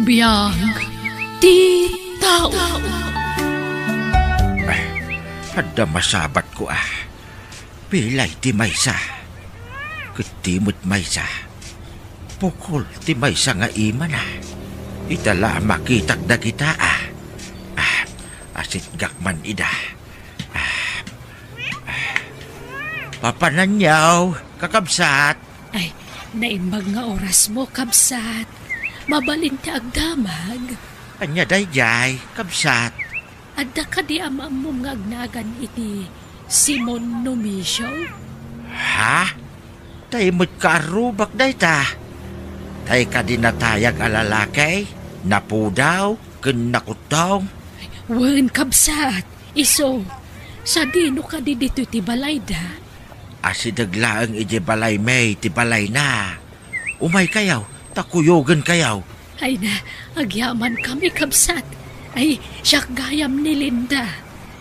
biyag ti tao. Hada masabat ko Pilay ti maysa. Kutimot maysa. Pukol ti maysa nga iman Itala makitak da kita Asit gakman ida. Papananyaw, kakabsat. Ay, naimbag nga oras mo, kabsat. Mabalin ti agdamag. Anya dayjay, kabsat. Adda ka di ama mo nga agnagan iti Simon Numisyo? Ha? Taimot ka arubak day ta. Tay ka din natayag alalakay, napudaw, kinakutong. Wen, kabsat. Iso, sa dino ka di dito ti balay da? Asidaglaang iti balay may ti balay na. Umay kayaw, takuyogan kayaw. Ay na, agyaman kami, kabsat. Ay, siyak gayam ni Linda.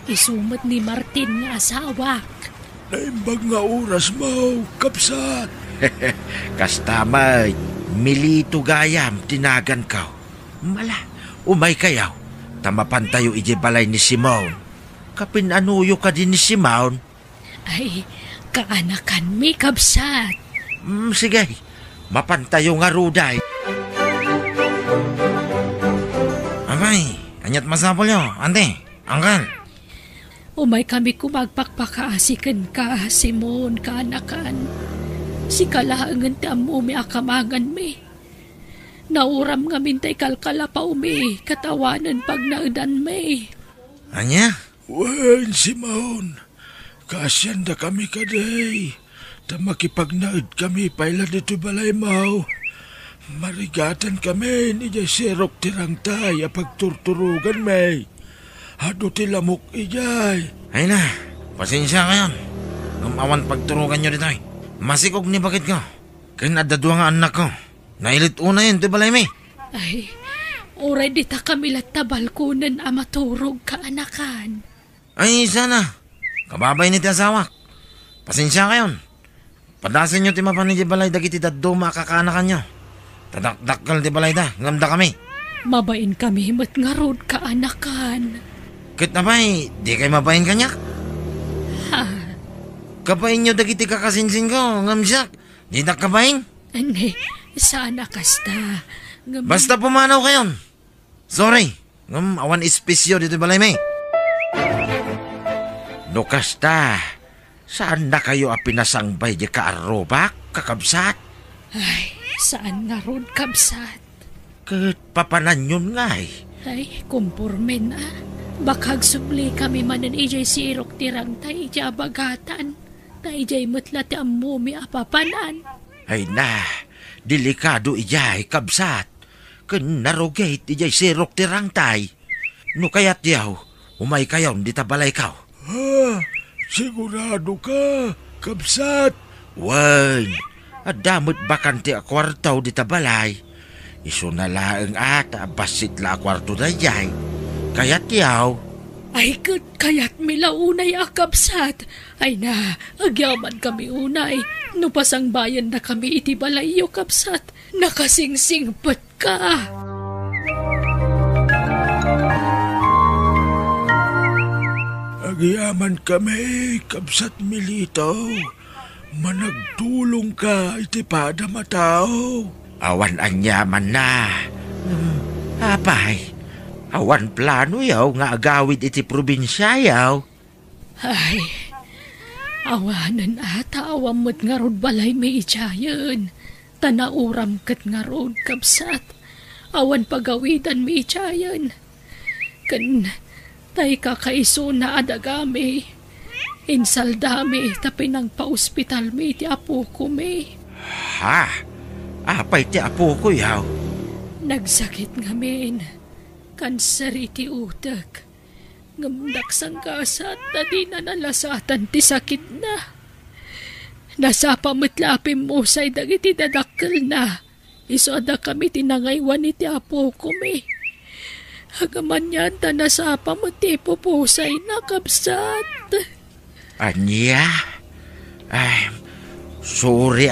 Isumot ni Martin nga asawak. Naimbag nga oras mo, kapsat. Kastamay, milito gayam, tinagan ka. Mala, umay kayaw. Tamapan tayo iti balay ni Simon. Kapinanuyo ka din ni Simon. Ay, kaanakan mi, kabsat. Sige, mapantayo nga ruday. Abay, anyat masapol nyo, ante, angkan. Umay kami kumagpakpakaasikan ka, Simon, kaanakan. Si kalaangan ti amu mi akamagan mi. Nauram nga mintay kalkala pa umi, katawanan pag naudan mi. Anya? Wen, Simon. Kasyan da kami kaday. Ta makipagnaid kami paila dito balay mau. Marigatan kami ni Serok tirangtay a pagturturugan may. Hado ti lamok ijay. Ay na, pasensya kayon. Gumawan pagturugan nyo dito Masikog ni bakit ko. Kaya nadadwa nga anak ko. Nailit una yun, di balay may. Ay, oray di ta kami latabal kunan amaturog kaanakan. Ay, sana. Kababay ni ti asawak. Pasensya kayon. Padasin nyo ti mapan ni balay dagiti daddo makakaanakan nyo. Tadakdakal ti balay da, ngamda kami. Mabain kami himot nga rod kaanakan. Kit na ba'y, di kayo mabain kanyak? Ha? Kapain nyo dagiti kakasinsin ko, ngamsyak. Di na kabain? Ani, sana kasta. Basta pumanaw kayon. Sorry, awan espesyo dito balay may. Nukasta, saan na kayo pinasangbay di kaarobak, kakabsat? Ay, saan nga rod, kabsat? Kat papanan yun nga Ay, kumpurmen Bakag subli kami manan ijay sirok tirang tay ijay bagatan. Tay ijay mutla ti amumi apapanan. Ay na, delikado ijay, kabsat. Kun narugate ijay sirok tirang tay. No kayat yaw, umay kayaw di tabalay kaw. Ha? Sigurado ka, kapsat? Wan, adamot bakante a kwartaw di tabalay. Iso na laeng basit la kwarto na jay. Kayat yaw. Ay, kayat milaunay akabsat. Ay na, agyaman kami unay. No pasang bayan na kami iti balayo, kabsat. Nakasingsingpat ka. Agyaman kami, kapsat milito. Managtulong ka iti pada matao. Awan anyaman na. Apay. Awan plano yaw nga agawid iti probinsya yaw. Ay, awanan ata awamot nga rod balay may itsayan. Tanauram kat nga rod, kabsat. Awan pagawidan may itsayan. Kan tay kakaiso na adagami. Insaldami tapi nang pa-ospital may ti apo ko may. Ha? Apay ti apo ko yaw. Nagsakit nga men. Kanser iti utak. Ngamdak sang kasat na di na nalasatan ti sakit na. Nasa pamatlapim mo sa'y dagiti dadakkel na. Isoda kami tinangaywan iti apo ko me. Hagaman yan ta nasa pamati pupusay na kabsat. Anya? Ay, sorry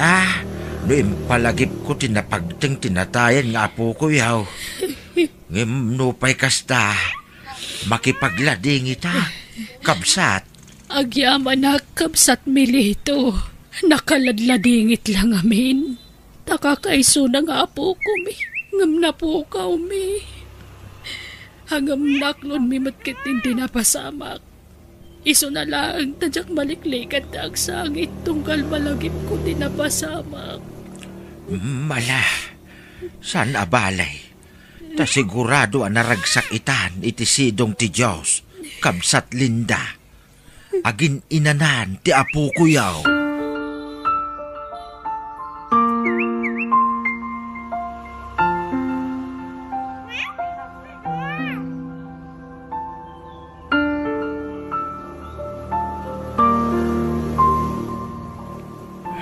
No impalagip ko tinapagteng tinatayan nga apo ko yaw. Ngimnupay kasta, makipaglading ita, kabsat. Agyaman na kabsat milito. Nakaladladingit lang amin. Takakaiso na nga po kumi. Ngam na po ka umi. Hangam naklon mi matkit hindi napasamak. Iso na lang tadyak maliklikat ta agsangit tungkal malagip ko di napasamak. Mala, san abalay? Ta sigurado ang naragsak itan iti sidong ti Diyos, kabsat Linda. Agin inanan ti apo kuyaw.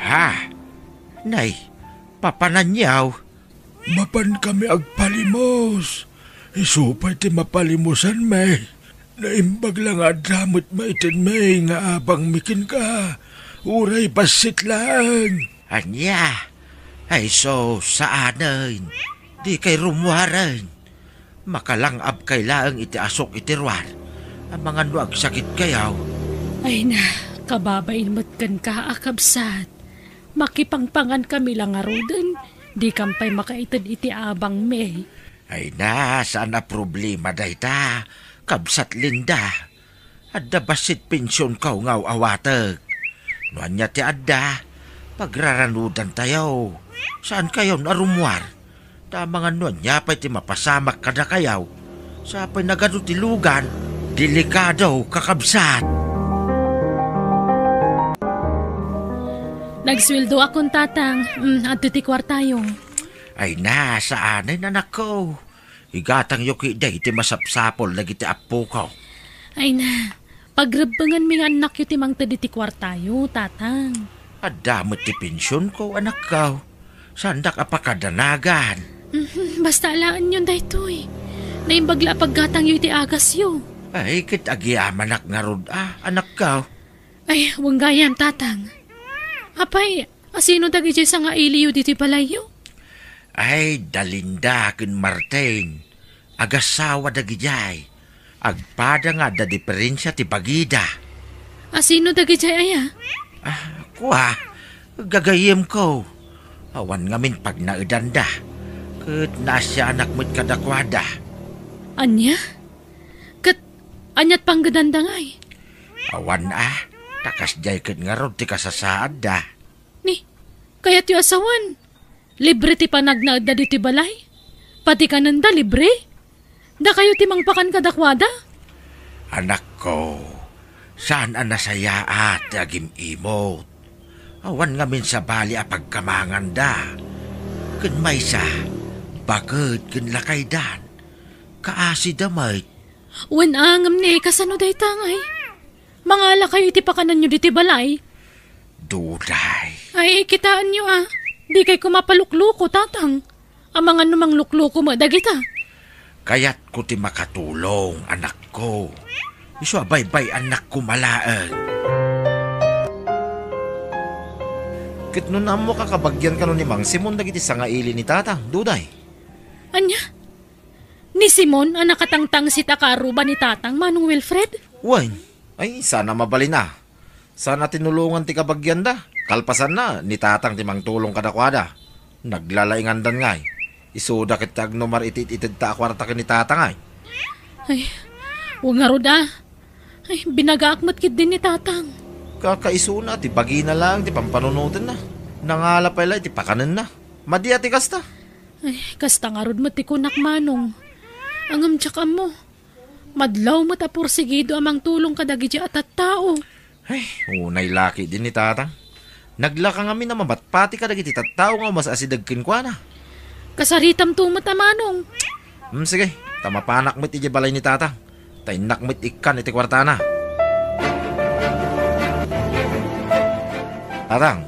Ha? Nay, papananyaw. Mapan kami agpalimos. Isupay ti mapalimusan may. Naimbag lang adamot maitin may nga abang mikin ka. Uray pasit lang. Anya? Ay so, saanin? Di kay rumuharan. Makalangab kay laang iti asok iti ruwan. Ang mga nuag sakit kayaw. Ay na, kababain matkan ka akabsat. Makipangpangan kami lang arudan. Di kampay makaitid iti abang me. Ay na, saan na problema dayta? Kabsat Linda. Adda basit pensyon kaw ngaw awatag. Nuan niya ti adda. Pagraranudan tayo. Saan kayo narumwar? Tamang nuan niya pa'y ti mapasamak kada kayaw. Sa pa'y nagano ti lugan. Delikado kakabsat. Nagsweldo akong tatang. At ti kwartayo. Ay na, saan ay nanak ko? Igatang yuki day ti masapsapol lagi ti apo ko. Ay na, pagrabangan mi nga anak yu ti mang tadi ti kwartayo, tatang. Adamot ti pensyon ko, anak ko. Sandak apakadanagan. Basta alaan yun daytoy. Naimbagla paggatang yu ti agas yu. Ay, kit agiamanak nga rod anak ko. Ay, wanggayam, tatang. Apay, asino dagi sa nga iliyo diti palayo? Ay, Dalinda ken Martin. Agasawa dagi jay. Agpada nga da diferensya ti bagida. Asino dagi aya? Kuha, gagayem ko. Awan ngamin pag naedanda. Ket nasya anak mo't kadakwada. Anya? Ket, anyat pang gadandangay? Awan takas jay ket nga rod ti kasasaad da. Ni, kayat yu asawan. Libre ti panagnaad da di ti balay? Pati kananda libre? Da kayo ti mangpakan kadakwada? Anak ko, saan ang nasayaat ti agim imot? Awan ngamin sa bali a pagkamangan da. Ken maysa, bakit ken lakay dan? Kaasi damay. Wen angam ni kasano day tangay? Mangala kayo iti pakanan nyo diti balay? Duday. Ay, kitaan nyo Di kay kumapalukluko, tatang. Ang mga numang lukluko mo, dagita. Kaya't ko ti makatulong, anak ko. Isu abay-bay anak ko malaang. Kit nun mo kakabagyan ka nun ni Mang Simon dagiti sangaili ni tatang, duday. Anya? Ni Simon, ang nakatangtang si takaruba ni tatang, Manong Wilfred? Wan. Ay, sana mabali na. Sana tinulungan ti kabagyan da. Kalpasan na, ni tatang ti mangtulong kadakwada. Naglalaingandan ngay. Isuda kit agnomar itid-itid ta akwarta ni tatang ay. Ay, huwag nga roda. Ay, binagaakmat kit din ni tatang. Kakaiso na, ti bagi na lang, ti pampanunutin na. Nangala pala, ti pakanan na. Madi ati kasta. Ay, kasta nga rod mo ti kunak Manong. Angam tsaka mo. Madlaw mo ta porsigido amang tulong kadagiti at tao. Ay, unay laki din ni tatang. Naglaka kami na mabatpati kadagiti tattao nga mas asidagkin kwa na. Kasaritam tumot Manong. Sige, tamapanak mo't iti balay ni tatang. Tainak mo't ikan iti kwartana. Tatang,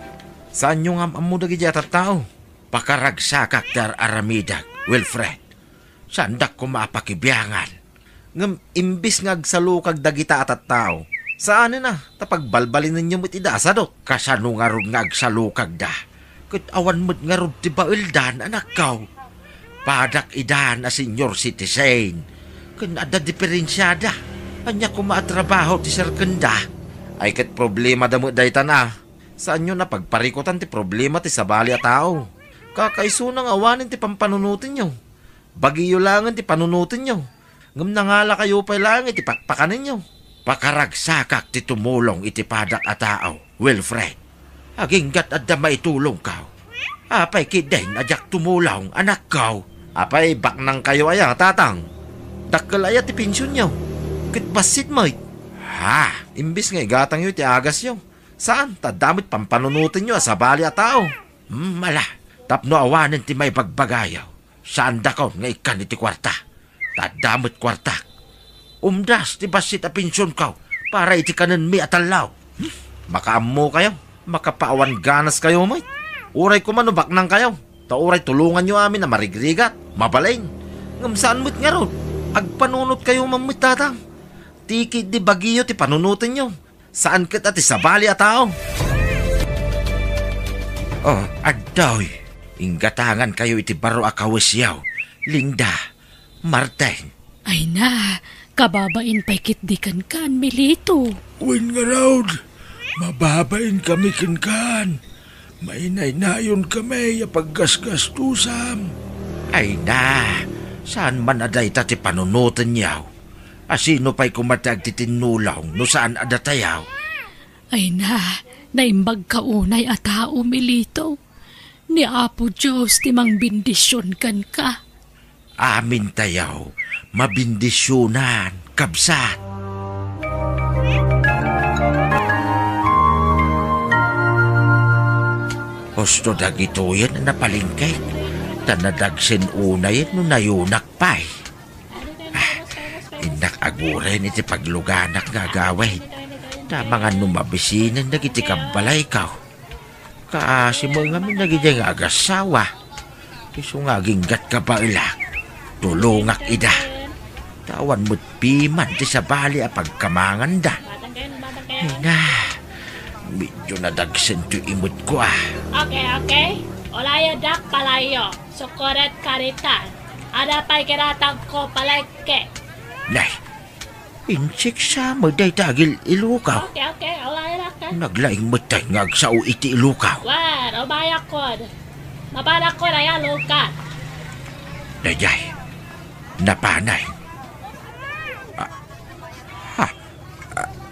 saan nyo nga amu dagiti at tao? Pakaragsakak dar aramidag, Wilfred. Sandak ko maapakibiyangan. Ngam imbis ngagsalukag dagita at tao. Saan na? Tapagbalbalin ninyo mo't idasadot. Kasano nga ron ngagsalukag da. Kat awan mo't nga ron ti baildan, anak kaw. Padak ida na senior citizen. Kanada diferensyada. Anya ko maatrabaho ti Sir Kenda. Ay ket problema damo dayta na. Saan nyo na pagparikutan ti problema ti sabali a tao? Kakaiso nang awanin ti pampanunutin nyo. Bagiyo langan ti panunutin nyo. Ngam nangala kayo pa lang iti pakpakanin nyo. Pakaragsakak ti tumulong iti padak a tao, Wilfred. Aginggat adda maitulong ka. Apay kidain ajak tumulong anak ka. Apay baknang kayo aya tatang. Dakkel aya ti pensyon nyo. Ket basit mo. Ha? Imbis nga igatang yo ti agas yo. Saan? Tadamit pampanunutin nyo sa bali a tao. Mala, tapno awanin ti may pagbagayaw. Saan da ka nga ikan iti kwarta? Tadamit kwarta. Umdas ti basit a pensyon ka para iti kanan mi atalaw. Makaammo kayo. Makapaawan ganas kayo mo. Uray ko man baknang kayo. Uray tulungan nyo amin na marigrigat. Mabaling. Ngam saan mo't nga ron? Agpanunot kayo mamit tatang. Tikid di bagiyo ti panunutin nyo. Saan kita ti sabali a tao? Oh, adoy. Inggatangan kayo iti baro akawasyaw. Linda, Martin. Ay na, kababain pa'y kitdikan kan, Milito. Uwin nga raud, mababain kami kinkan. Mainay-nayon kami paggasgastusam. Ay na, saan man aday ta ti panunutin yaw? Asino pa'y kumatag ti tinulaw no saan adatayaw? Ay na, naimbag kaunay a tao, Milito. Ni Apo Diyos ti mang bindisyon kan ka. Amin tayaw, mabindisyonan, kabsat. Gusto dagito yan na napalingkay. Tanadagsin unay no nayunak pa'y. Inak aguren iti pagluganak gagawin. Na mga numabisinan nagiti kabalay ka. Kaasi mo nga min nagiti nga agasawa. Iso nga ginggat ka ba ilak. Tulungak ida. Tawan mo't piman ti sabali a pagkamangan da. Ay na, medyo nadagsin to imot ko ah. Okay. Olaya dak palayo. Sukuret karitan. Ada pa'y kiratang ko palike. Nay, insik sa maday tagil ilukaw. Okay. Olaya dak. Naglaing matay ngag sa iti ilukaw. Wan, obaya kod. Mabana ko na yan, lukat. Dayay, napanay.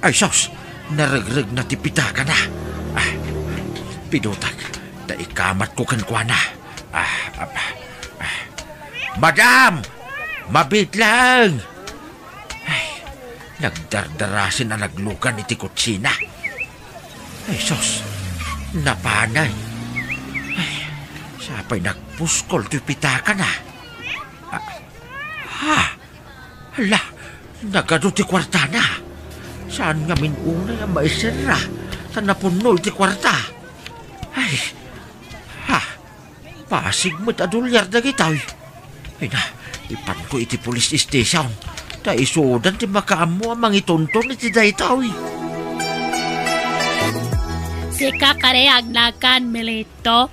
Ay sos, naragrag na tipita ka na. Pinutag, taikamat ko kankwa na. Madam! Mabit lang! Ay, nagdardarasin na naglukan iti kutsina. Ay sos, napanay. Ay, sapay nagpuskol ti pitaka na. Hala, nagano ti kwarta na. Saan nga minunay ang maisira? Saan napunoy ti kwarta? Ay, pasig mo't adulyar na gitaw. Ay na, ipan ko iti police station. Ta isudan ti makaamo ang mangitonton iti daytaw. Sika kareag na kan, Milito.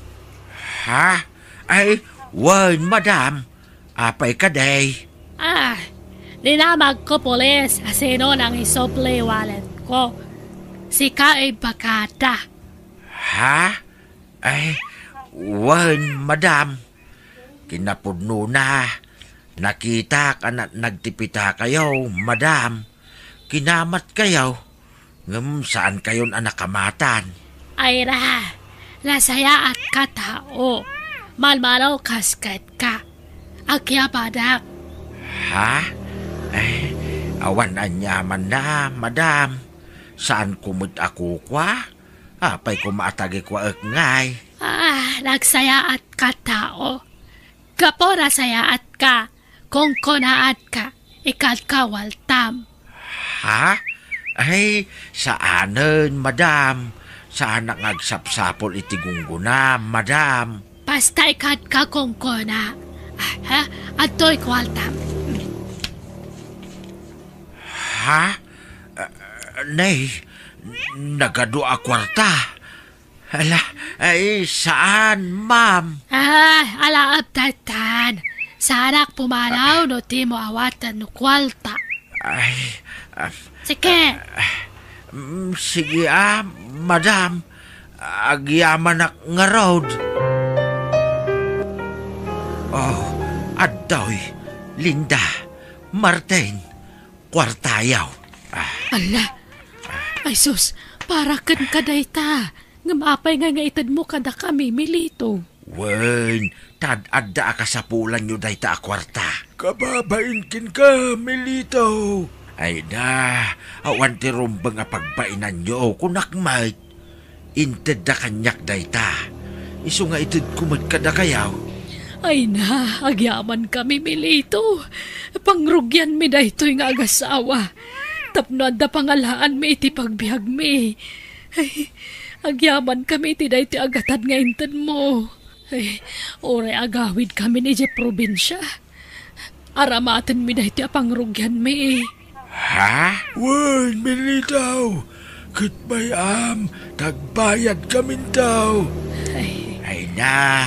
Ha? Ay, wan, madam. Apay ka day. Dinamag ko polis asino nang isople wallet ko. Sika ay bakata. Ha? Ay, wan, madam. Kinapudno na. Nakita ka na nagtipita kayo, madam. Kinamat kayo. Ngam saan kayon anakamatan? Ay ra, nasaya at katao. Malmalaw kaskat ka. Akya padak. Ha? Ay, awan anyaman na, madam. Saan kumut ako kwa? Apay kumatagi kwa ngay. Nagsaya at katao. Kapora saya at ka. Kung konaat ka, ikat ka waltam. Ha? Ay, saanen, madam? Saan ang agsapsapol iti gungguna, madam? Basta ikat ka kung kona. Ato'y kwaltam. Ha? Nay, nagadua kwarta. Ala, ay, saan, ma'am? Alaab tatan. Sanak pumalaw no ti mo awatan no kwalta. Ay, Sige, sige madam. Agyaman nga road. Oh, adtoy, Linda, Martin, kwartayaw. Ala, ay sus, para kan kaday ta. Ngamapay nga itad mo kada kami, Milito. Wen, tad-adda ka sa pulan nyo day ta kwarta. Kababainkin ka, Milito. Ay na, awan ti rumbang nga pagbainan nyo, kunakmait. Inted da kanyak day ta. Iso nga itid kumad kada kayaw. Ay na, agyaman kami, Milito. Pangrugyan mi daytoy nga agasawa. Tapno da pangalaan mi iti pagbiag mi. Ay, agyaman kami iti dayti agatan nga inted mo. Ay, oray agawid kami ni je probinsya. Aramatan mi dayti pangrugyan mi. Ha? Wen, Milito. Kat bayam, tagbayad kami daw. Ay na,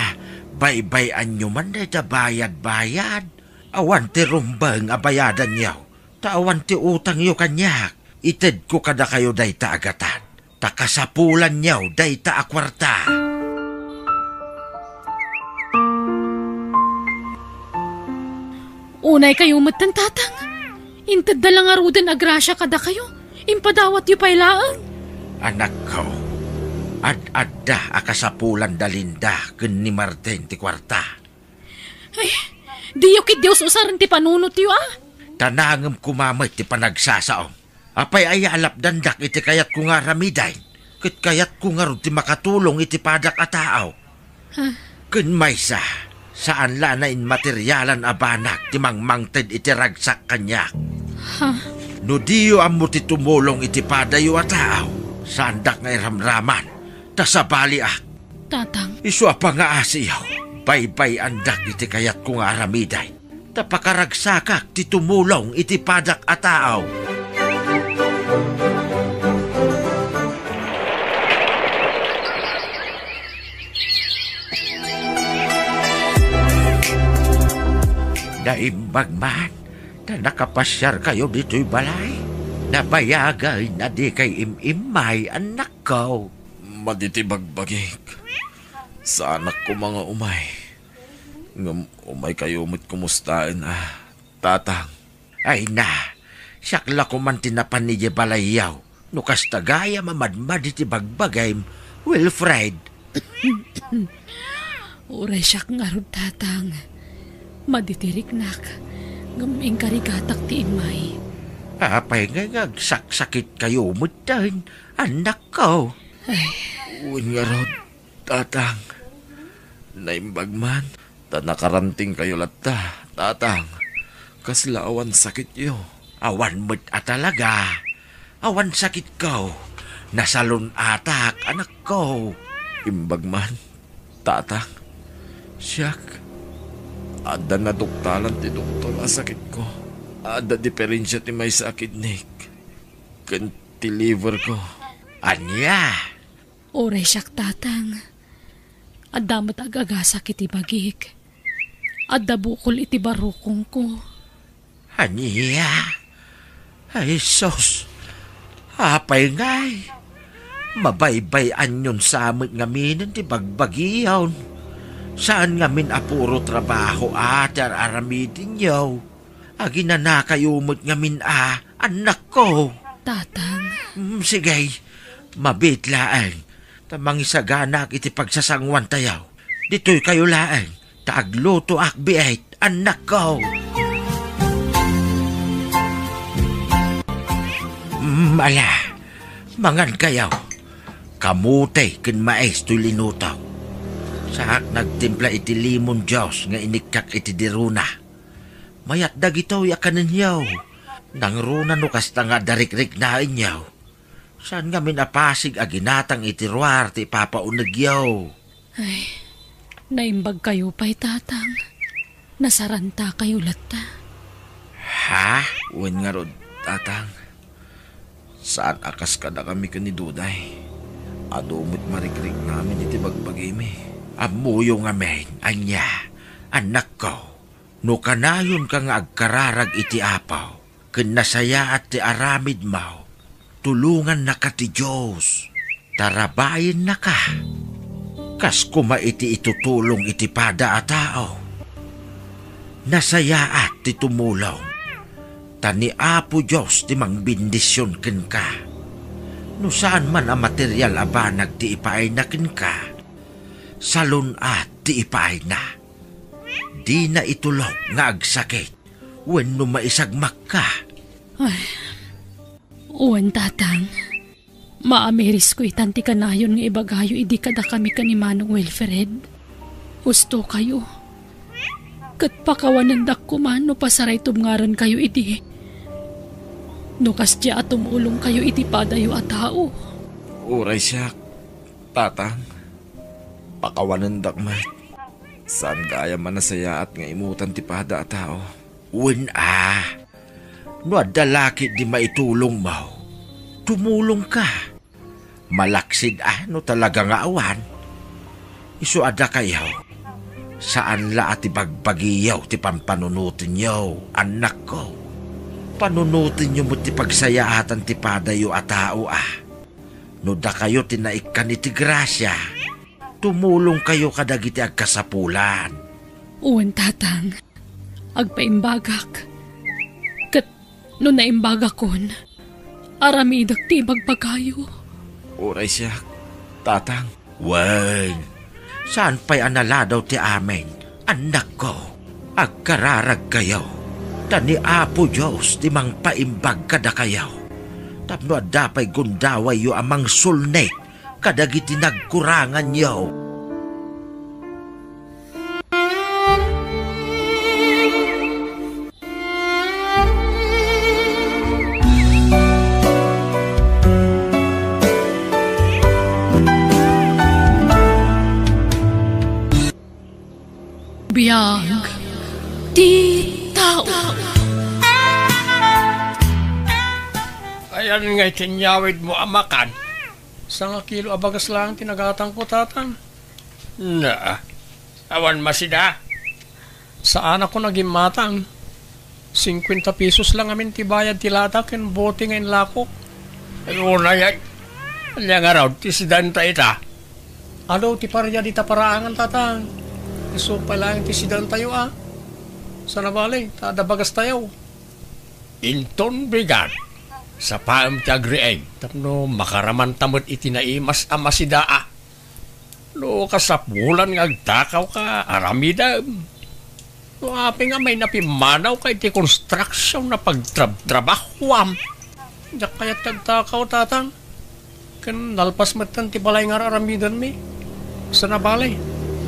bay-bayan nyo man day ta bayad-bayad. Awan ti rumbang abayadan yaw. Tawan ti utang yo kanyak. Ited ko kada kayo day ta agatan. Takasapulan yaw day ta akwarta. Unay kayo matan tatang. Inted da lang arudan agrasya kada kayo. Impadawat yu pailaan. Anak ko, ad-adda akasapulan da Linda ken ni Martin ti kwarta. Ay, diyo kit Diyos usaran ti panunot yu Tanangem kumamay ti panagsasaom. Apay ay alap dandak iti kayat ko nga ramiday. Ket kayat ko nga ron ti makatulong iti padak a tao. Ken maysa, saan lanain materyalan a banak ti mangmangted iti ragsak kanyak. No diyo amo ti tumulong iti padayo a tao. Sandak nga iramraman, tasabali Tatang, Isu pa nga asiyaw. Baybay andak iti kayat ko nga aramiday. Tapakaragsakak ti tumulong iti padak a tao. Naimbag man na nakapasyar kayo dito'y balay. Nabayagay na di kay imimay anak ko. Maditibagbagig. Sa anak ko mga umay. Ngam umay kayo mo't kumustain tatang. Ay na, siyakla ko man tinapan ni balayaw. Nukas tagaya mamadmad iti bagbagay, Wilfred. uray siyak nga ron tatang. Maditirik nak. Ngaming karigatak ti imay. Apay nga ngagsaksakit kayo mutan, anak ko. Uwin nga rod, tatang. Naimbagman, nakaranting kayo latta, tatang. Kasla awan sakit yo. Awan mo't talaga. Awan sakit ko. Nasalon atak, anak ko. Imbagman, tatang. Siyak, ada na doktalan ti doktor a sakit ko. Ada diferensya ti may sakit nik. Kan ti liver ko. Anya? Uray siyak tatang. Adamat agagasak iti bagik. Adda bukol iti barukong ko. Anya? Ay, sos. Apay ngay. Mabaybayan yun sa amin ngamin ti bagbagiyaw. Saan ngamin apuro trabaho atar aramidin yaw. Agi na nakayumot ngamin anak ko. Tatang. Sige, mabitlaan. Tamang isaganak iti pagsasangwan tayaw. Dito'y kayo laan. Taagluto akbiait, anak ko. Ala, mangan kayaw. Kamutay ken mais to'y linutaw. Saak nagtimpla iti limon Diyos nga inikak iti diruna. Mayat dagitaw yakanin yaw. Nang runa no kasta nga darikrik na inyaw. Saan nga minapasig aginatang iti ruar ti papaunag yaw. Ay, naimbag kayo pa'y tatang. Nasaranta kayo latta. Ha? Uwin nga rod, tatang. Saan akas ka na kami kaniduday? Adumot marikrik namin iti bagbagay mi. Amuyo nga men, anya, anak ko. No kanayon ka nga agkararag iti apaw, ken nasaya at ti aramid maw, tulungan na ka ti Diyos, tarabayin na ka. Kas kuma iti itutulong iti pada a tao. Nasaya at ti tumulong, tani Apo Diyos ti mangbindisyon ken ka. No saan man ang material abanag ti ipaay na ken ka, salon at ti ipaay na. Di na itulog nga agsakit when no maisagmak ka. Ay, uwan tatang. Maamiris ko itanti kanayon nga ibagayo idi kada kami ka ni Manong Wilfred. Gusto kayo. Kat pakawanandak ko man no pasaray tumngaran kayo idi. No kasya at tumulong kayo iti padayo at tao. Uray siya, tatang. Pakawanandak man. Saan kaya man nasaya at nga imutan ti pada at tao? Wen no adalaki di maitulong mo, tumulong ka. Malaksid no talaga nga awan. Isu ada kayo, saan la at ibagbagiyaw ti pampanunutin nyo, anak ko. Panunutin nyo mo ti pagsayaatan ti padayo at tao No da kayo tinaikan iti grasya, tumulong kayo kadagiti agkasapulan. Uwan tatang, agpaimbagak. Kat no naimbagak kon, aramidak ti magpagayo. Uray siya, tatang. Wen, saan pa'y analadaw ti amin, anak ko, agkararag kayo. Tani Apo Diyos ti mang paimbag kada kayo. Tapno adapay gundaway yo amang sulnek kadagiti nagkurangan yo. Biyag di tao. Ayan nga itinyawid mo amakan. Sa nga kilo abagas lang tinagatang ko tatang. Na, awan masida. Saan ako naging matang? 50 pesos lang amin tibayad tilatak and bote ngayon lakok. Ano na yan? Alya nga raw, tisidan ta ita. Alo, ti parya di ta paraangan tatang. So pala yung tisidan tayo Sana bali, tadabagas tayo. Inton bigat. Sa paam ti agrieg. Tapno makaraman tamot itinaimas amasidaa. Lo kasapulan nga agtakaw ka, aramidam. Lo api nga may napimanaw ka iti construction na pagtrabahuam. Diyak kaya't tagtakaw tatang. Kan nalpas matan ti balay nga aramidan mi. Sana bali.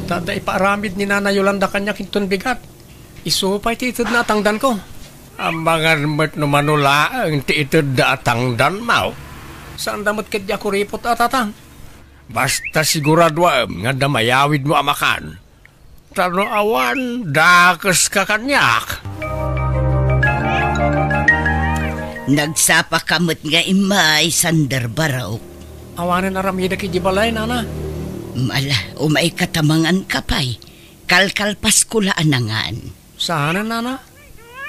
Tada ipaaramid ni Nana Yolanda kanya kinton bigat. Isupay ti itod na atangdan ko. Ang mga mat no manula ang ti itod na atangdan mau. Saan damot kadya ko ripot atatang? Basta siguradwa nga damayawid mo amakan. Tano awan, dakas ka kanyak. Nagsapa kamot nga imay sandar baraw. Awanan aramida ki di balay, Nana. Mala, umay katamangan kapay. Kalkalpas kulaan nangan. Sana, Nana?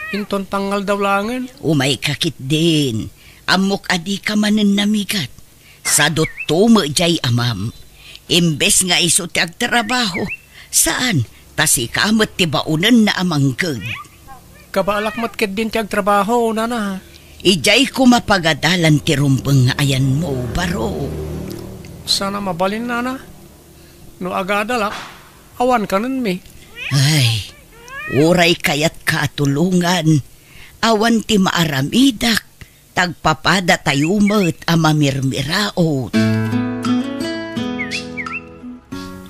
Hinton tangal daw langan. Umay kakit din. Amok adi ka manen namigat. Sa dotumo jay amam. Imbes nga iso ti agtrabaho. Saan? Tasi kamot ti baunan na amanggag. Kabalak matkid din ti agtrabaho, Nana. Ijay ko mapagadalan ti rumbeng nga ayan mo, baro. Sana mabalin, Nana. No agadalak, awan ka nun mi. Ay, uray kayat katulungan. Awan ti maaramidak. Tagpapada tayumet amamirmiraot.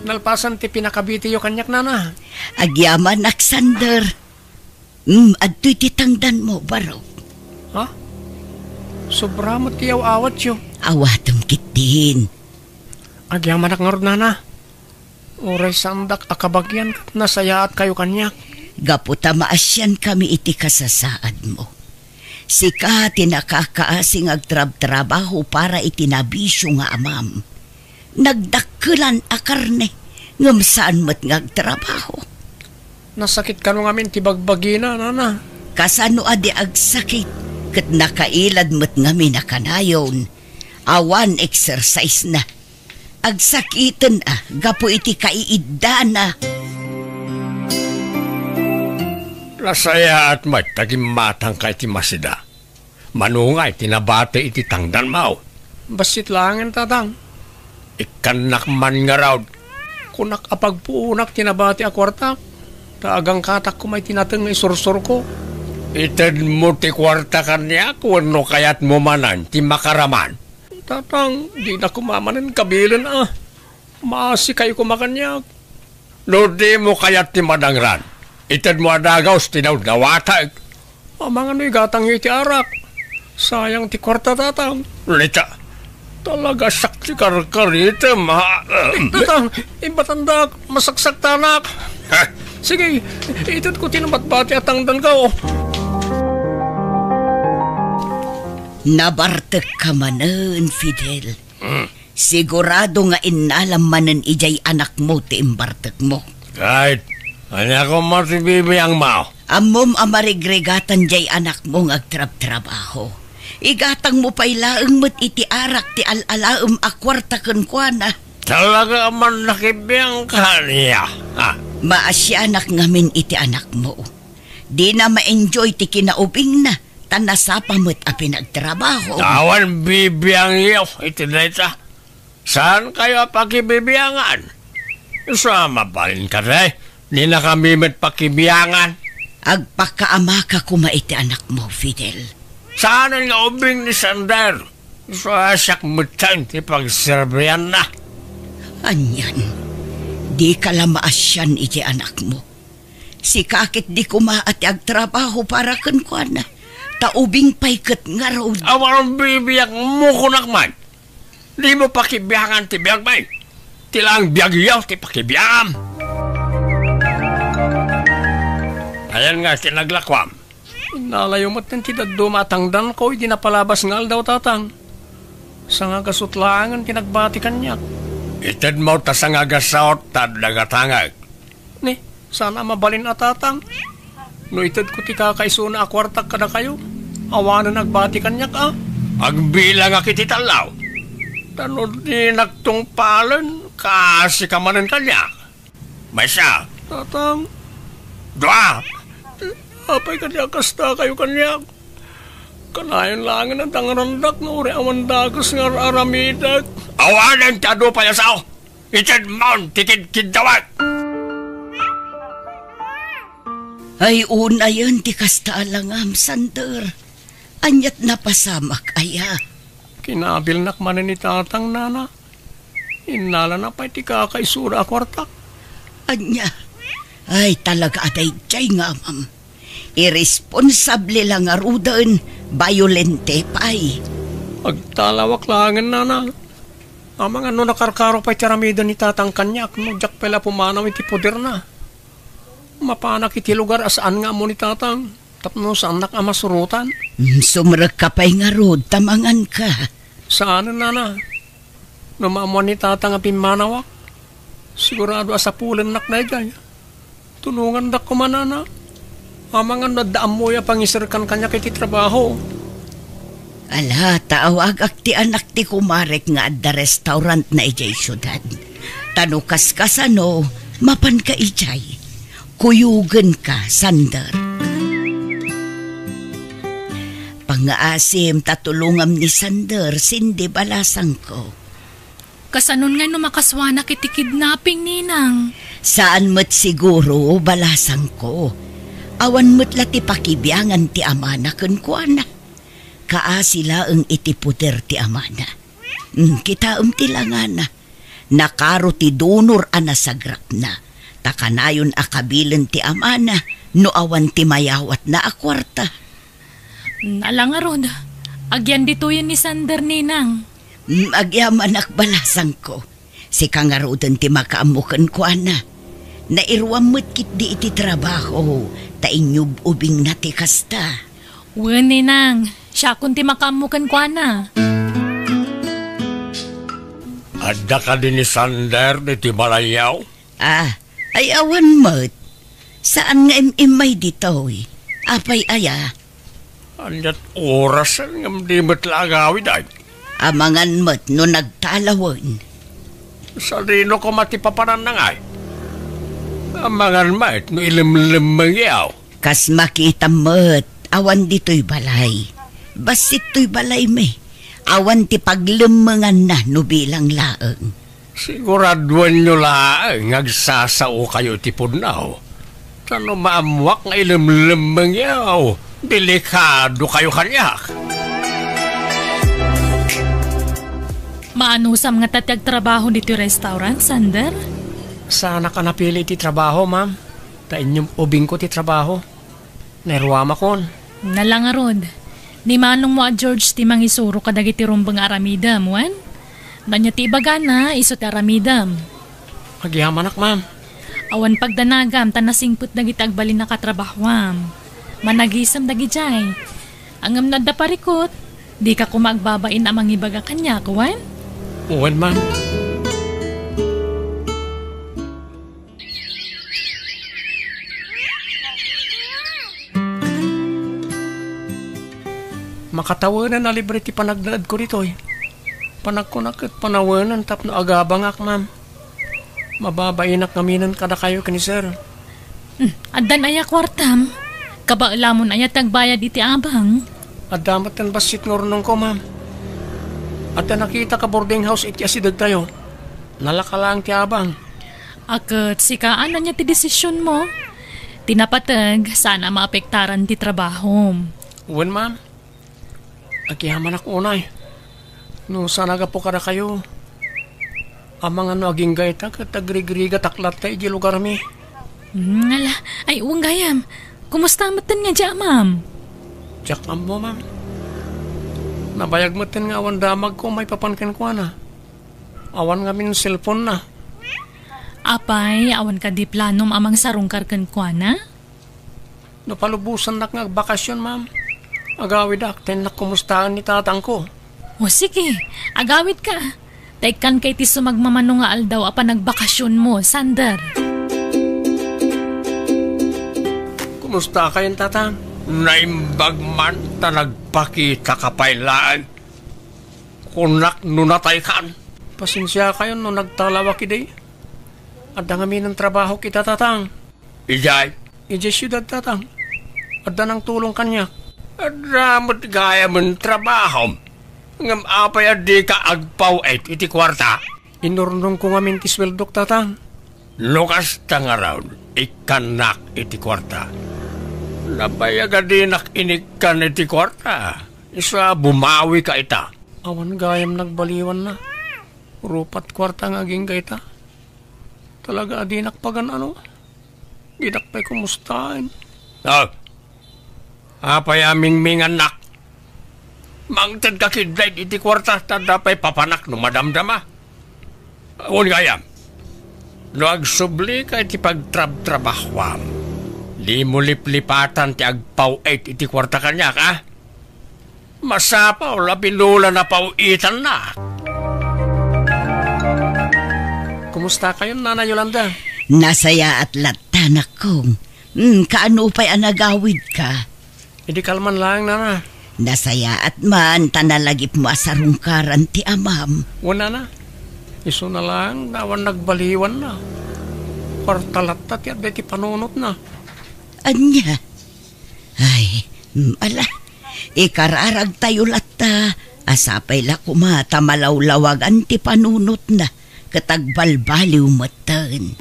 Nalpasan ti pinakabiti yo kanyak, Nana. Agyaman Alexander. Adto'y titangdan mo, baro. Ha? Sobra mo tiyaw awat yo. Awatom kitin. Agyaman ak ngarod, Nana. Uray sandak akabagyan nasayaat kayo kanyak. Gaputa maasyan kami iti kasasaad mo. Sika tinakakaasing agtrab-trabaho para itinabisyo nga amam. Nagdakkelan a karne ngam saan mo't ngagtrabaho. Nasakit ka nung amin tibagbagina, nana. Kasano adi agsakit, kat nakailad mo't ngami na kanayon. Awan exercise na. Agsakitan gapo iti kaiidda na. Lasaya at mat, taging matang ka iti masida. Manungay, tinabate iti tangdan mao. Basit langin tatang. Ikanak man nga raw. Kunak apagpuunak tinabate akwartak. Taagang katak ko may tinatang na isursur ko. Ited mo ti kwarta kanya kung no kayat mo manan ti makaraman. Tatang, di na kumamanan kabilan Maasi kayo kumakanyak. No di mo kayat ti madangran. Ited mo adagaw tinawd nga watag. Amang ano'y gatang iti arak. Sayang ti kwarta tatang. Lita, talaga sakti karkarita Tatang, ibatanda masaksak tanak. Sige, itot ko tinabatbati at tangdan ka Nabartek ka manen, Fidel. Sigurado nga inalam manen ijay anak mo ti imbartek mo. Kahit, anya ko matibibiyang mao. Amom amarigregatan jay anak mo ngagtrab-trabaho. Igatang mo pa'y laeng mo't iti arak ti alalaem akwarta kenkwana. Talaga man nakibiyang ka niya. Maasyanak ngamin iti anak mo. Di na ma-enjoy ti kinaubing na. Tanasapa mo't a pinagtrabaho. Awan bibiyang iyo, iti na ita. Saan kayo pakibibiyangan? Sama pa rin ka rin. Di na kami met pakibiyangan. Agpakaama ka kuma iti anak mo, Fidel. Saan ang ubing ni Sander? Sasak mutan ti pagserbiyan na. Anyan, di ka lamaasyan iti anak mo. Si kakit di kumaat agtrabaho para kenkwana. Taubing paiket nga raw. Awan bibiyak mo kunak man. Di mo pakibiyangan ti biyag man. Tilang biyag yaw ti pakibiyam. Ayan nga tinaglakwam. Nalayo mo't ng titad dumatangdan ko, hindi napalabas ngal daw tatang. Sa nga kasutlangan tinagbati kanyak. Itad mo ta sa nga gasaot tad nagatangag. Ni, sana mabalin atatang. No itad ko ti kakaisuna akwartak kada kayo. Awanan nagbati kanyak Agbilang akiti talaw. Tanod ni nagtungpalan, kasi kamanan kanyak. May siya. Tatang. Dua. Apay kanyak kasta kayo kanyak. Kanayan langin ang tangarandak na uri awan dagas nga aramidak. Awanan tado pa yasaw. Itad maun titid kidawat. Ay una yun ti kasta alangam, Sander. Anyat napasamak aya. Kinabilnak manin ni tatang nana. Inala na pa'y ti kakaisura akwartak. Anya, ay talaga aday jay nga, ma'am. Irresponsable lang nga rudan, violente pa'y. Agtalawak langan nana. Amang ano nakarkaro pa'y tiramida ni tatang kanyak, no jak pala pumanaw iti poder na. Mapanak iti lugar asaan nga mo ni tatang. Tapno saan nakamasurutan. Sumrag ka pa'y nga rod, tamangan ka. Saan nana? Namamuan ni tatang a pimanawak. Sigurado asapulan nak na dyan. Tulungan dak ko manana. Amangan na daam mo ya pangisirkan kanya kiti trabaho. Ala, taawag ak ti anak ti kumarek nga adda restaurant na ijay syudad. Tanukas ka sano, mapan ka ijay. Kuyugan ka, Sander. Pangaasim tatulungam ni Sander, sindi balasang ko. Kasanon nga no makaswana kiti kidnapping, ninang. Saan mo't siguro balasang ko? Awan mo't lati pakibiyangan ti amana kenkwana. Kaasila ang itiputer ti amana. Kita tilangana. Nakaro ti donor anasagrak na. Takanayon akabilen ti amana. No awan ti mayawat na akwarta. Nalangarod. Agyan dito yan ni Sander, ninang. Agyaman akbalasang ko. Si kangarudan ti makaamukan ko ana. Nairwam mo't kit di iti trabaho. Ta inyub ubing na ti kasta. Wen, ninang. Siya kunti makaamukan ko ana. Adda ka din ni Sander iti balayaw? Ay awan mo't. Saan nga imay dito eh? Apay aya? Anyat oras nga di matlagawid ay. Amangan mo't no nagtalawan. Sa rino ko matipapanan na nga ay. Amangan mait no ilimlimang yaw. Kas makita mo't awan dito'y balay. Basit to'y balay me. Awan ti paglimangan na no bilang laeng. Siguraduan nyo laeng agsasao kayo ti punaw. Tano maamwak nga ilimlimang yaw. Delikado kayo kanyak. Maanusam nga tatyag trabaho dito restaurant, Sander? Sana ka napili ti trabaho, ma'am. Ta inyong ubing ko ti trabaho. Nerwama kon. Nalangarod. Ni manong mo at George ti mangisuro kadag iti rumbang aramidam, wan? Nanya ti ibagana, isot aramidam. Magyamanak, ma'am. Awan pagdanagam, tanasingput dagiti agbalin na katrabahwam. Managisam dagi jay. Angam na da parikot, di ka kumagbabain amang ibaga kanya, kuwan? Uwan, ma'am. Makatawanan na libre ti panagdaad ko rito eh. Panagkunak at panawanan tapno agabangak, ma'am. Mababainak kaminan kada kayo kani sir. Adan aya kwartam. Kabailamon aya tagbayad iti abang. At damat ang basit ngornong ko, ma'am. At nakita ka boarding house iti asidag tayo. Nalakalang ti abang. Akat sikaan na niya ti desisyon mo. Tinapatag, sana maapektaran ti trabaho. Uwan, ma'am. Akihaman ako unay. No sanaga po kada kayo. Amang ano aging gayta kat agrigriga taklat tayo di lugar mi. Ala, ay uwang gayam. Kumusta matan nga dya, ma'am? Diyak mo, ma'am. Nabayag matan nga awan damag ko may papankin ko na. Awan nga min cellphone na. Apay, awan ka di planom amang sarungkar kan kwa na? Napalubusan na nga bakasyon, ma'am. Agawid akten na kumustahan ni tatang ko. O sige, agawid ka. Taikan kay ti sumagmamano nga aldaw apa nagbakasyon mo, Sander. Kumusta kayong tatang? Naimbag man ta nagpakita kapailaan. Kunak nunatay kan. Pasensya kayo no nagtalawa kiday. Adda nga ng trabaho kita tatang. Ijay syudad tatang. Adda ng tulong kanya. Adda mo't gaya mong trabaho. Ngam apay adi ka agpaw iti kwarta. Inurnong ko nga minti sweldok tatang. Lukas tang araw, ikanak iti kwarta. Nabayag adinak inikan iti kwarta. Isa bumawi ka ita. Awan gayam nagbaliwan na. Rupat kwarta nga aging gaita. Talaga adinak pagan ano. Dinak pa'y kumustain. Apay aming minganak. Mangtad ka kidlay iti kwarta. Tada pa'y papanak no madamdama. Awan gayam. No agsubli ka iti pagtrab-trabahwam. Di mo liplipatan ti agpaw-8 iti kwarta kanya ka. Masapaw lapilula na pawitan na. Kumusta kayo, Nana Yolanda? Nasaya at latanak kong. Kaano pa'y anagawid ka? Hindi kalman lang, Nana. Nasaya at man tanalagip mo asarungkaran ti amam. Wala na. Iso na lang, nawan nagbaliwan na. Kwartalat ti adda ti panunot na. Anya? Ay, ala. Ikararag tayo lata. Asapay la kumata malawlawagan ti panunot na. Katagbalbaliw matan.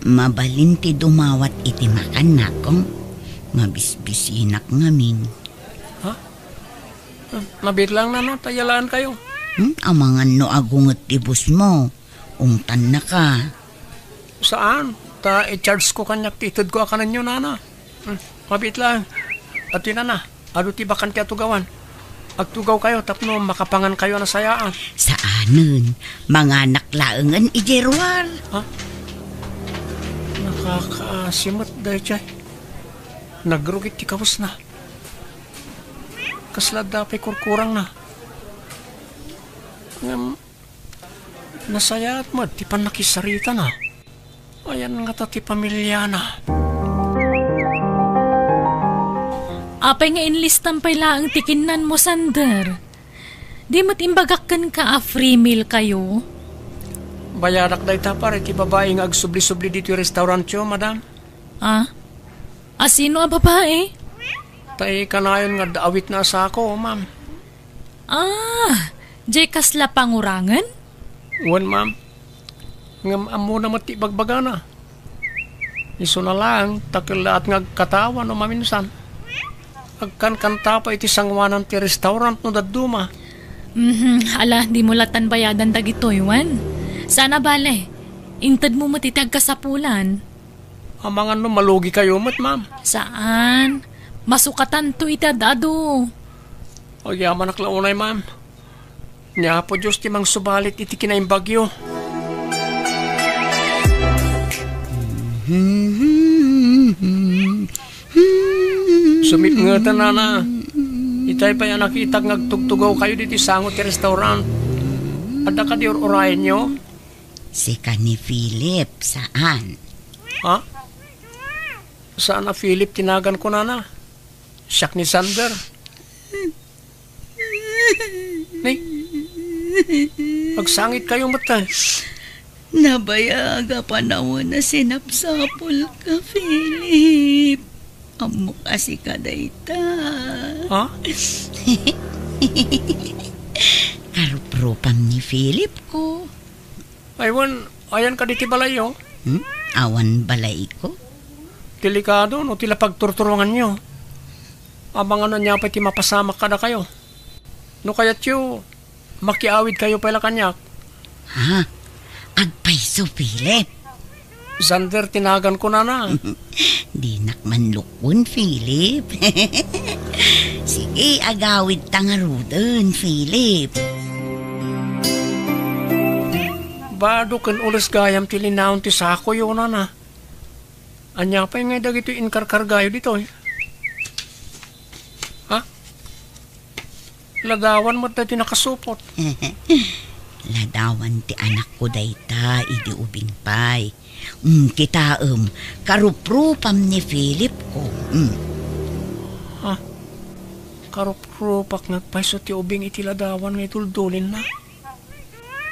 Mabalin ti dumawat iti makan na kong. Mabisbisinak ngamin. Ha? Nabit lang na no, tayalaan kayo. Amangan no agungot tibus mo. Ungtan na ka. Saan? Ta i-charge ko kanyak titid ko akanan nyo, Nana. Mabit lang. At yun na, ado ti bakan kaya tugawan. Agtugaw kayo, tapno makapangan kayo na sayaan. Saanun? Mga naklaangan ijerwal. Ha? Nakakasimot dahil chay. Nagrugit ti kawas na. Kasla dapay kurkurang na. Nasaya at mad, ti pan nakisarita na. Ayan nga ta ti pamilya na. Apay nga inlistan pay laang tikinan mo, Sander. Di matimbagakan ka free meal kayo. Bayarak day ta pare, ti babae nga agsubli-subli dito yung restaurant yo, madam. Sino a babae? Tay kanayon nga daawit na sa ako, ma'am. Jay kasla pangurangan? Wan, ma'am. Ngam amo na mati bagbaga na. Iso na lang, takilaat nga katawan o maminsan. Agkan kanta pa iti sangwanan ti restaurant no daduma. Ala, di mo latan bayadan dagito, Iwan. Sana bale, intad mo matitag kasapulan. Amangan no malugi kayo mat, ma'am. Saan? Masukatan to itadado. Agyaman naklaunay, ma'am. Nya po Diyos ti mang subalit iti kinaing bagyo. Sumip nga tanana. Itay pa yan nakitag nagtugtugaw kayo dito sangot ti restaurant. Ada ka di orayan nyo? Si ka ni Philip, saan? Ha? Saan na Philip tinagan ko na? Siyak ni Sander. Nay, pagsangit kayo matay. Nabayaga panahon na sinapsapol ka, Philip. Amo kasi ka dayta. Ha? Karupropam ni Philip ko. Aywan, ayan ka diti balayo. Awan balay ko? Delikado no, tila pagturturungan nyo. Abangan na niya pa ti mapasamak ka na kayo. No kaya't yu, makiawid kayo pala kanyak. Ha? Agpaiso, Philip. Sander, tinagan ko na. Di nakmanlukon, Philip. Sige, agawid tangarudon, Philip. Bado kan ulas gayam tilinaon ti sako yun na. Anya pa yung nga dagito inkarkargayo dito eh. Ha? Ladawan mo dati nakasupot. Ladawan ti anak ko dayta, idi ubing pay. Kita karuprupam ni Philip ko. Ha? Karuprupak nagpaiso ti ubing iti ladawan nga ituldulin na.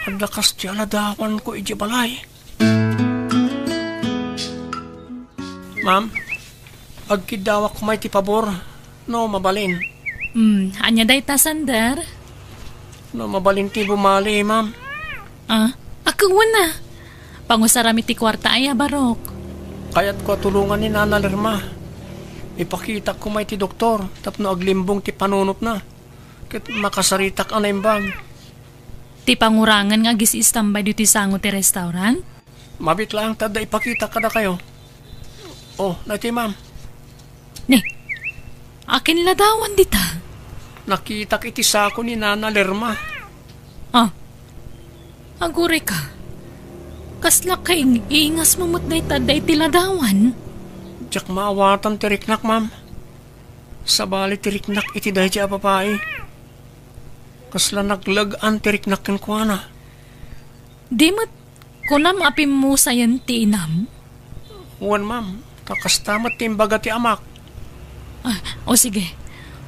Ang lakas ti ladawan ko iti balay. Ma'am, agkidawak ko may ti pabor. No, mabalin. Anya dayta, Sander? No, mabalin ti bumali, ma'am. Akawan na. Pangusarami ti kwarta ay barok. Kaya't ko tulungan ni Nana Lerma. Ipakita ko may ti doktor, tapno aglimbong ti panunot na. Kat makasaritak anaimbag. Ti pangurangan nga gis-istambay dito sango ti restaurant? Mabit lang, tada ipakita ka na kayo. Oh, naiti ma'am. Ne, akin ladawan dita. Nakita iti sako ni Nana Lerma. Agure ka. Kasla kay ingas mamut na itaday ti ladawan. Diyak maawatan ti riknak, ma'am. Sabali ti riknak iti dahi ti apapai. Kasla naglagan ti riknak ken kuana. Di mat kunam apim mo sayan ti inam? Uwan, ma'am. Kakastamat ti imbaga ti amak. O sige.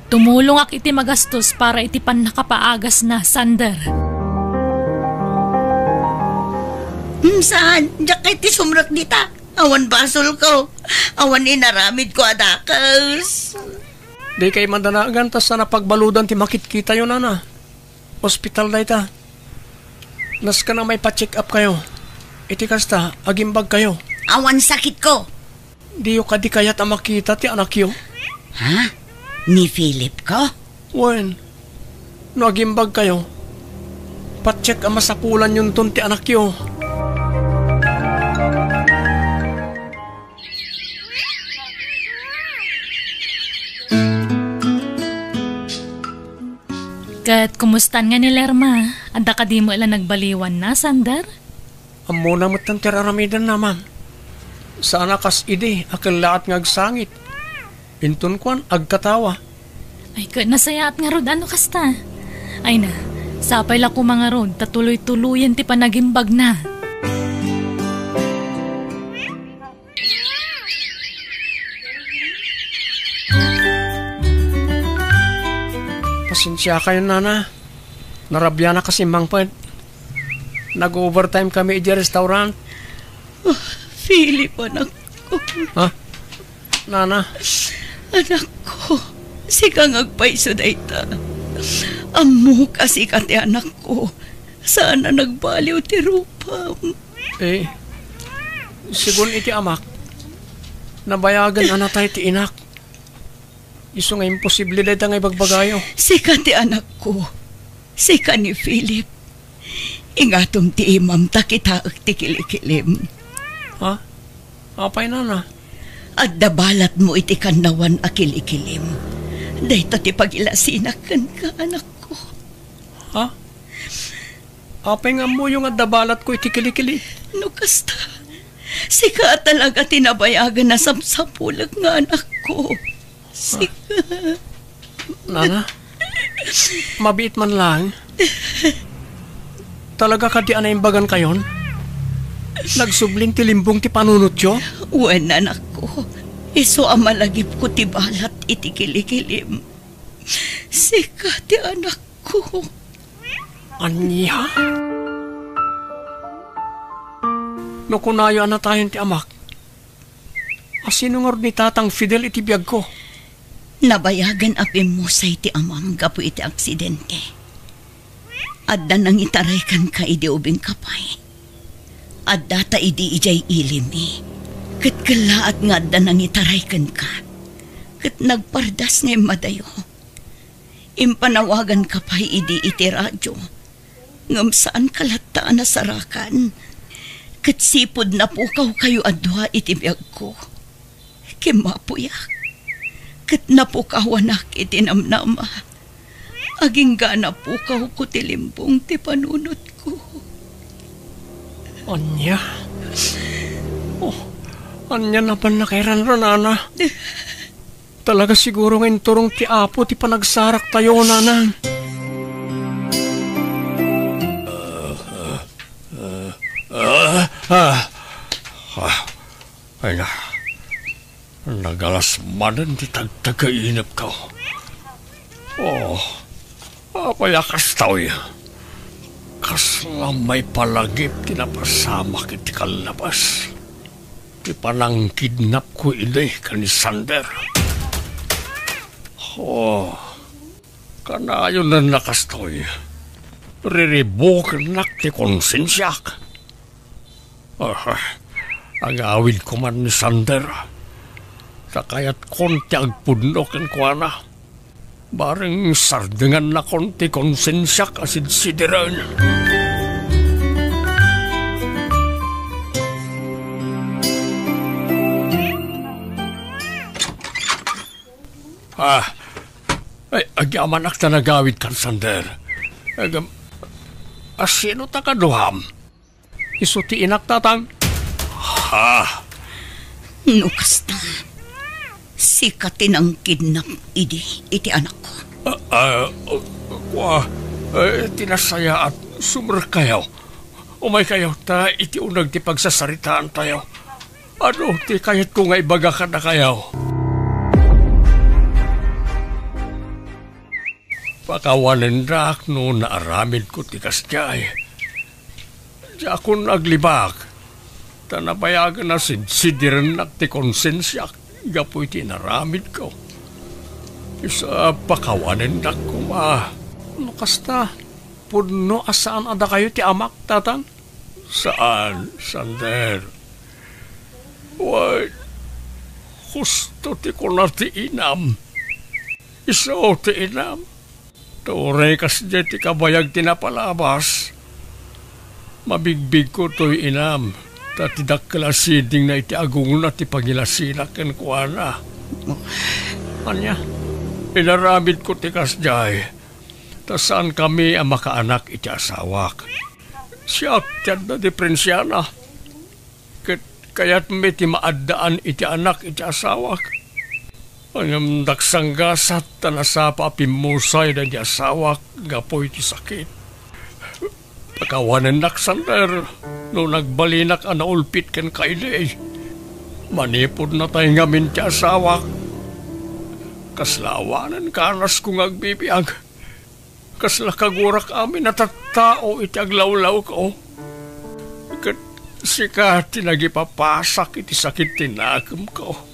Tumulong ak iti magastos para iti pan nakapaagas na, Sander. Saan? Diyak kay ti sumrak dita. Awan basol ko. Awan inaramid ko adakas. Di kay mandanagan tas na pagbaludan ti makit-kita yun, Nana. Hospital na ita. Nas ka na may pa-check up kayo. Iti kasta, agimbag kayo. Awan sakit ko. Di yung kadi kayat ang makita ti anak yo. Ha? Ni Philip ko? Wen, no agimbag kayo. Pa-check ang masapulan yun ton ti anak yo. Kat kumustan nga ni Lerma? Anda ka di mo ilan nagbaliwan na, Sander? Amo na matang tiraramidan na, ma'am. Sana kas ide, akil lahat ngagsangit. Intun kwan, agkatawa. Ay ka, nasayaat nga rod, ano kasta? Ay na, sapay la ko mga rod, tatuloy-tuluyan ti panagimbag na. Pasensya kayo, Nana. Narabya na kasi mangpad. Nag-overtime kami di restaurant. Philip, anak ko. Ha? Nana? Anak ko, sikang agpaiso dayta. Amo kasi kati anak ko. Sana nagbaliw ti rupam. Sigun iti amak. Nabayagan ana tayo ti inak. Iso nga imposible dahil nga ibagbagayo. Sika ti anak ko. Sika ni Philip. Ingatom ti imam takita ti kilikilim. Ha? Apay, Nana? At dabalat mo iti kanawan a kilikilim. Dahito ti pagilasinakan ka, anak ko. Ha? Apay nga mo yung dabalat ko iti kilikili. No kasta. Sika talaga tinabayagan na samsapulag nga anak ko. Sika. Nana? Mabiit man lang. Talaga ka di anaimbagan kayon? Nagsubling ti limbong ti panunot yo? Uwan, anak ko. Iso amalagip ko ti balat iti kilikilim. Sika ti anak ko. Anya? No kunayo na tayo ti amak. Asino nga ni tatang Fidel iti biyag ko? Nabayagan apim mo sa iti amam gapo iti aksidente. Adda nang itaray kan ka iti ubing kapay. Adda ta idi ijay ilimi. Kat kalaat nga adda nang itaray kan ka. Kat nagpardas nga madayo. Impanawagan kapay idi iti radyo. Ngam saan kalataan na sarakan. Kat sipod na pukaw kayo adwa iti biyag ko. Kimapuyak. Kat napukawanak iti namnama. Aging gana pukaw ko tilimbong ti panunot ko. Anya? Anya na pa nakairan ro, Nana? Talaga siguro ngayon turong ti Apo ti panagsarak tayo, Nana. Ay na. Nagalas manan ti tagtagainap ka. Apayakas tao'y. Kasla may palagip tinapasama kiti kalabas. Ti panang kidnap ko ilay ka ni Sander. Kanayon na nakastoy. Riribok nak ti konsensyak. Ang awid ko man ni Sander. Sakayat konti agpudnokin ko na. Bareng sardengan na konti konsensyak asid sidiran. Ay, agyaman ak na nagawid kan Sander. Asino ta kaduham? Isuti inak tatang? Nukasta. Sikatin ang kidnap iti anak ko. Tinasaya at sumur kayo. Umay kayo ta iti unag ti pagsasaritaan tayo. Ano ti kayat ko nga ibaga ka na kayo. Pakawanan rak no naaramid ko ti kasjay. Di ako naglibak. Tanabayagan na sidiran na ti konsensyak. Gapoy tinaramid ko. Isa pakawanan na kuma. Kasta, puno asaan ada kayo ti amak, tatang? Saan, Sander? Why, gusto ti ko na ti inam. Iso ti inam. Tore kasya ti kabayag tinapalabas. Mabigbig ko to'y inam. Tatidak kalasiding na iti agung na ti pagilasinak ko na. Anya, inaramid ko ti kasjay. Tasaan kami ang makaanak iti asawak. Siya tiyan na diferensyana. Kaya't may ti maaddaan iti anak iti asawak. Ang daksang gasat na nasapa pimusay na di asawak gapoy ti sakit. Pagkawanan naksander, no nagbalinak ang naulpit kan kailay. Manipod na tayo ngamin ti asawak. Kaslawanan kanas kong agbibiyag. Kasla kagurak amin na tattao iti aglawlaw ko. Kat sika tinagipapasak iti sakit tinagam ko.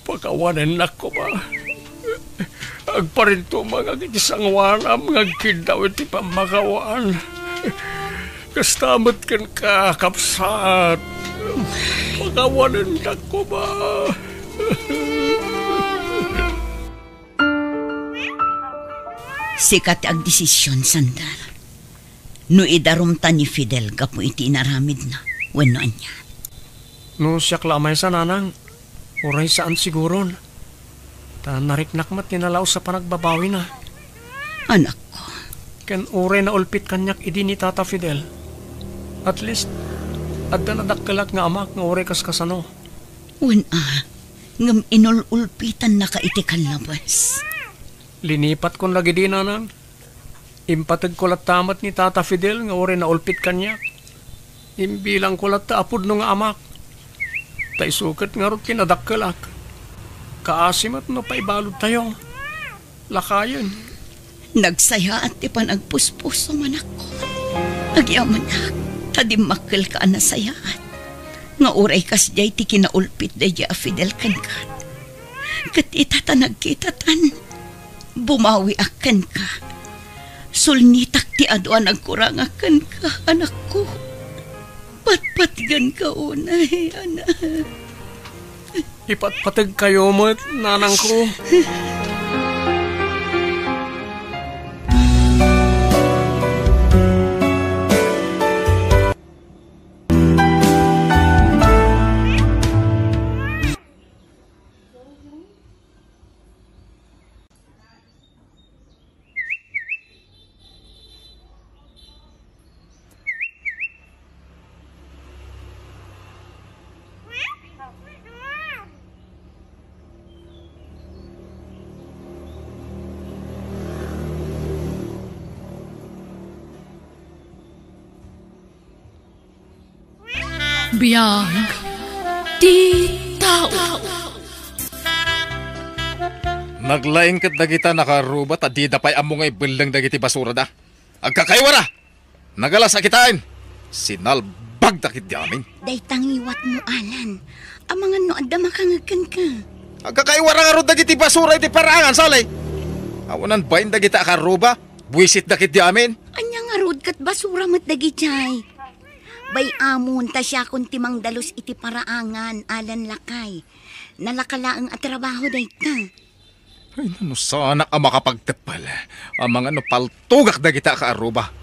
Pagkawanan na ko ba? Agparinto mga itisang wanam ngagkidaw iti pamakawaan. Kastamot kan kakapsat. Pagkawanan na ko ba? Sikat ag desisyon, sandal. No idarumta ni Fidel gapo iti inaramid na. Wano anya. No siyak lamay sa nanang. Uray saan siguron. Ta nariknak mat tinalaw sa panagbabawi na. Anak ko. Ken uray na ulpit kanyak idi ni Tata Fidel. At least, adda nadakkelak nga amak nga uray kaskasano. Wana, ngam inululpitan na kaitikan labas. Linipat kon lagi di nanang. Impatag kulat tamat ni Tata Fidel nga uray na ulpit kanyak. Imbilang kulat taapod no nga amak. Tay sukat nga ron kinadakkelak. Kaasimat no paibalod tayo. Lakayan. Nagsaya at ipan agpuspuso manak ko. Agyaman na, tadimakkel ka na sayaan. Nga uray kas jay ti kinaulpit da jay Fidel kankat. Kat itatanag kitatan, bumawi akan ka. Sulnitak ti aduan agkurang akan ka, anak ko. Patpatgan ka unay, anak. Ipatpatag kayo mo't nanang ko. Biyang di tao. Naglaing kat dagita nakarubat at di dapay amo ngay belang dagiti basura da. Agkakaywara! Nagala sa kitain! Sinalbag dakit di amin. Daytang iwat mo, Alan. Ang mga noad da makangagan ka. Agkakaywara nga ro dagiti basura iti parangan salay. Awanan bain dagita akaruba? Buisit dakit di amin. Anya nga rod kat basura mat dagitay. Bay amon ta siya kung timang dalos iti paraangan, Alan lakay. Nalakalaang at trabaho dayta. Ay, nano sana ka makapagtepal. Ang mga paltugak dagita kaaruba.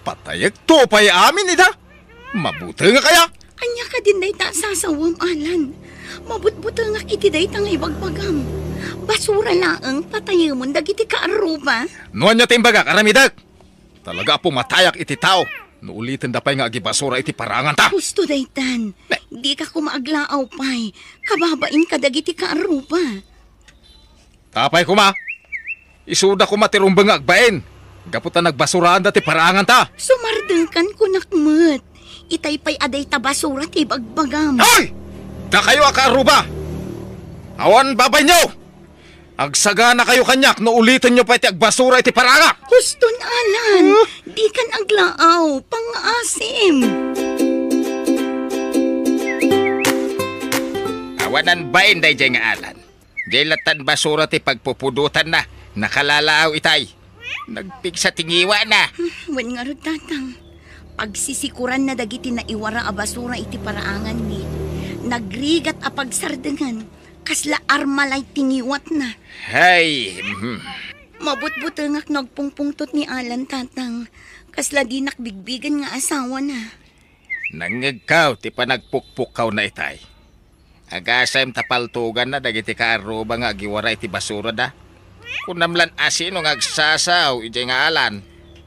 Patayag to pa'y amin ida. Mabuti nga kaya. Anya ka din dayta sasawam, Alan. Mabutbuto nga iti dayta nga ibagbagam. Basura laang patayamon dagiti kaaruba. Nuan niya timbaga, karamidag. Talaga po matayak iti tao. Nuulitin da pa'y nga agibasura iti parangan ta. Gusto daytan. Di ka kumaaglaaw pa'y. Kababain ka dagiti kaaruba. Tapay kuma. Isuda ko matirumbang agbain. Gaputan nagbasurahan dati parangan ta. Sumardengkan ko nakmat. Itay pa'y aday ta basura ti bagbagam. Hoy! Da kayo akaaruba. Awan babay nyo. Agsaga na kayo kanyak no ulitin nyo pa iti agbasura iti paranga. Huston, Alan. Di kan aglaaw. Pang-asim. Awanan bain day jay nga Alan. Dilatan basura ti pagpupudutan na. Nakalalaaw itay. Nagpigsa tingiwa na. Wan nga ro tatang. Pagsisikuran na dagiti na iwara a basura iti paraangan ni. Nagrigat a pagsardengan. Kasla armalay tingiwat na. Hay. Mabutbutengak nagpungpungtot ni Alan tatang. Kasla di nakbigbigan nga asawa na. Nangagkaw ti panagpukpukaw na itay. Agasayam tapaltugan na dagiti kaaruba nga agiwara iti basura da. Kunamlan asino nga agsasaw iti nga Alan.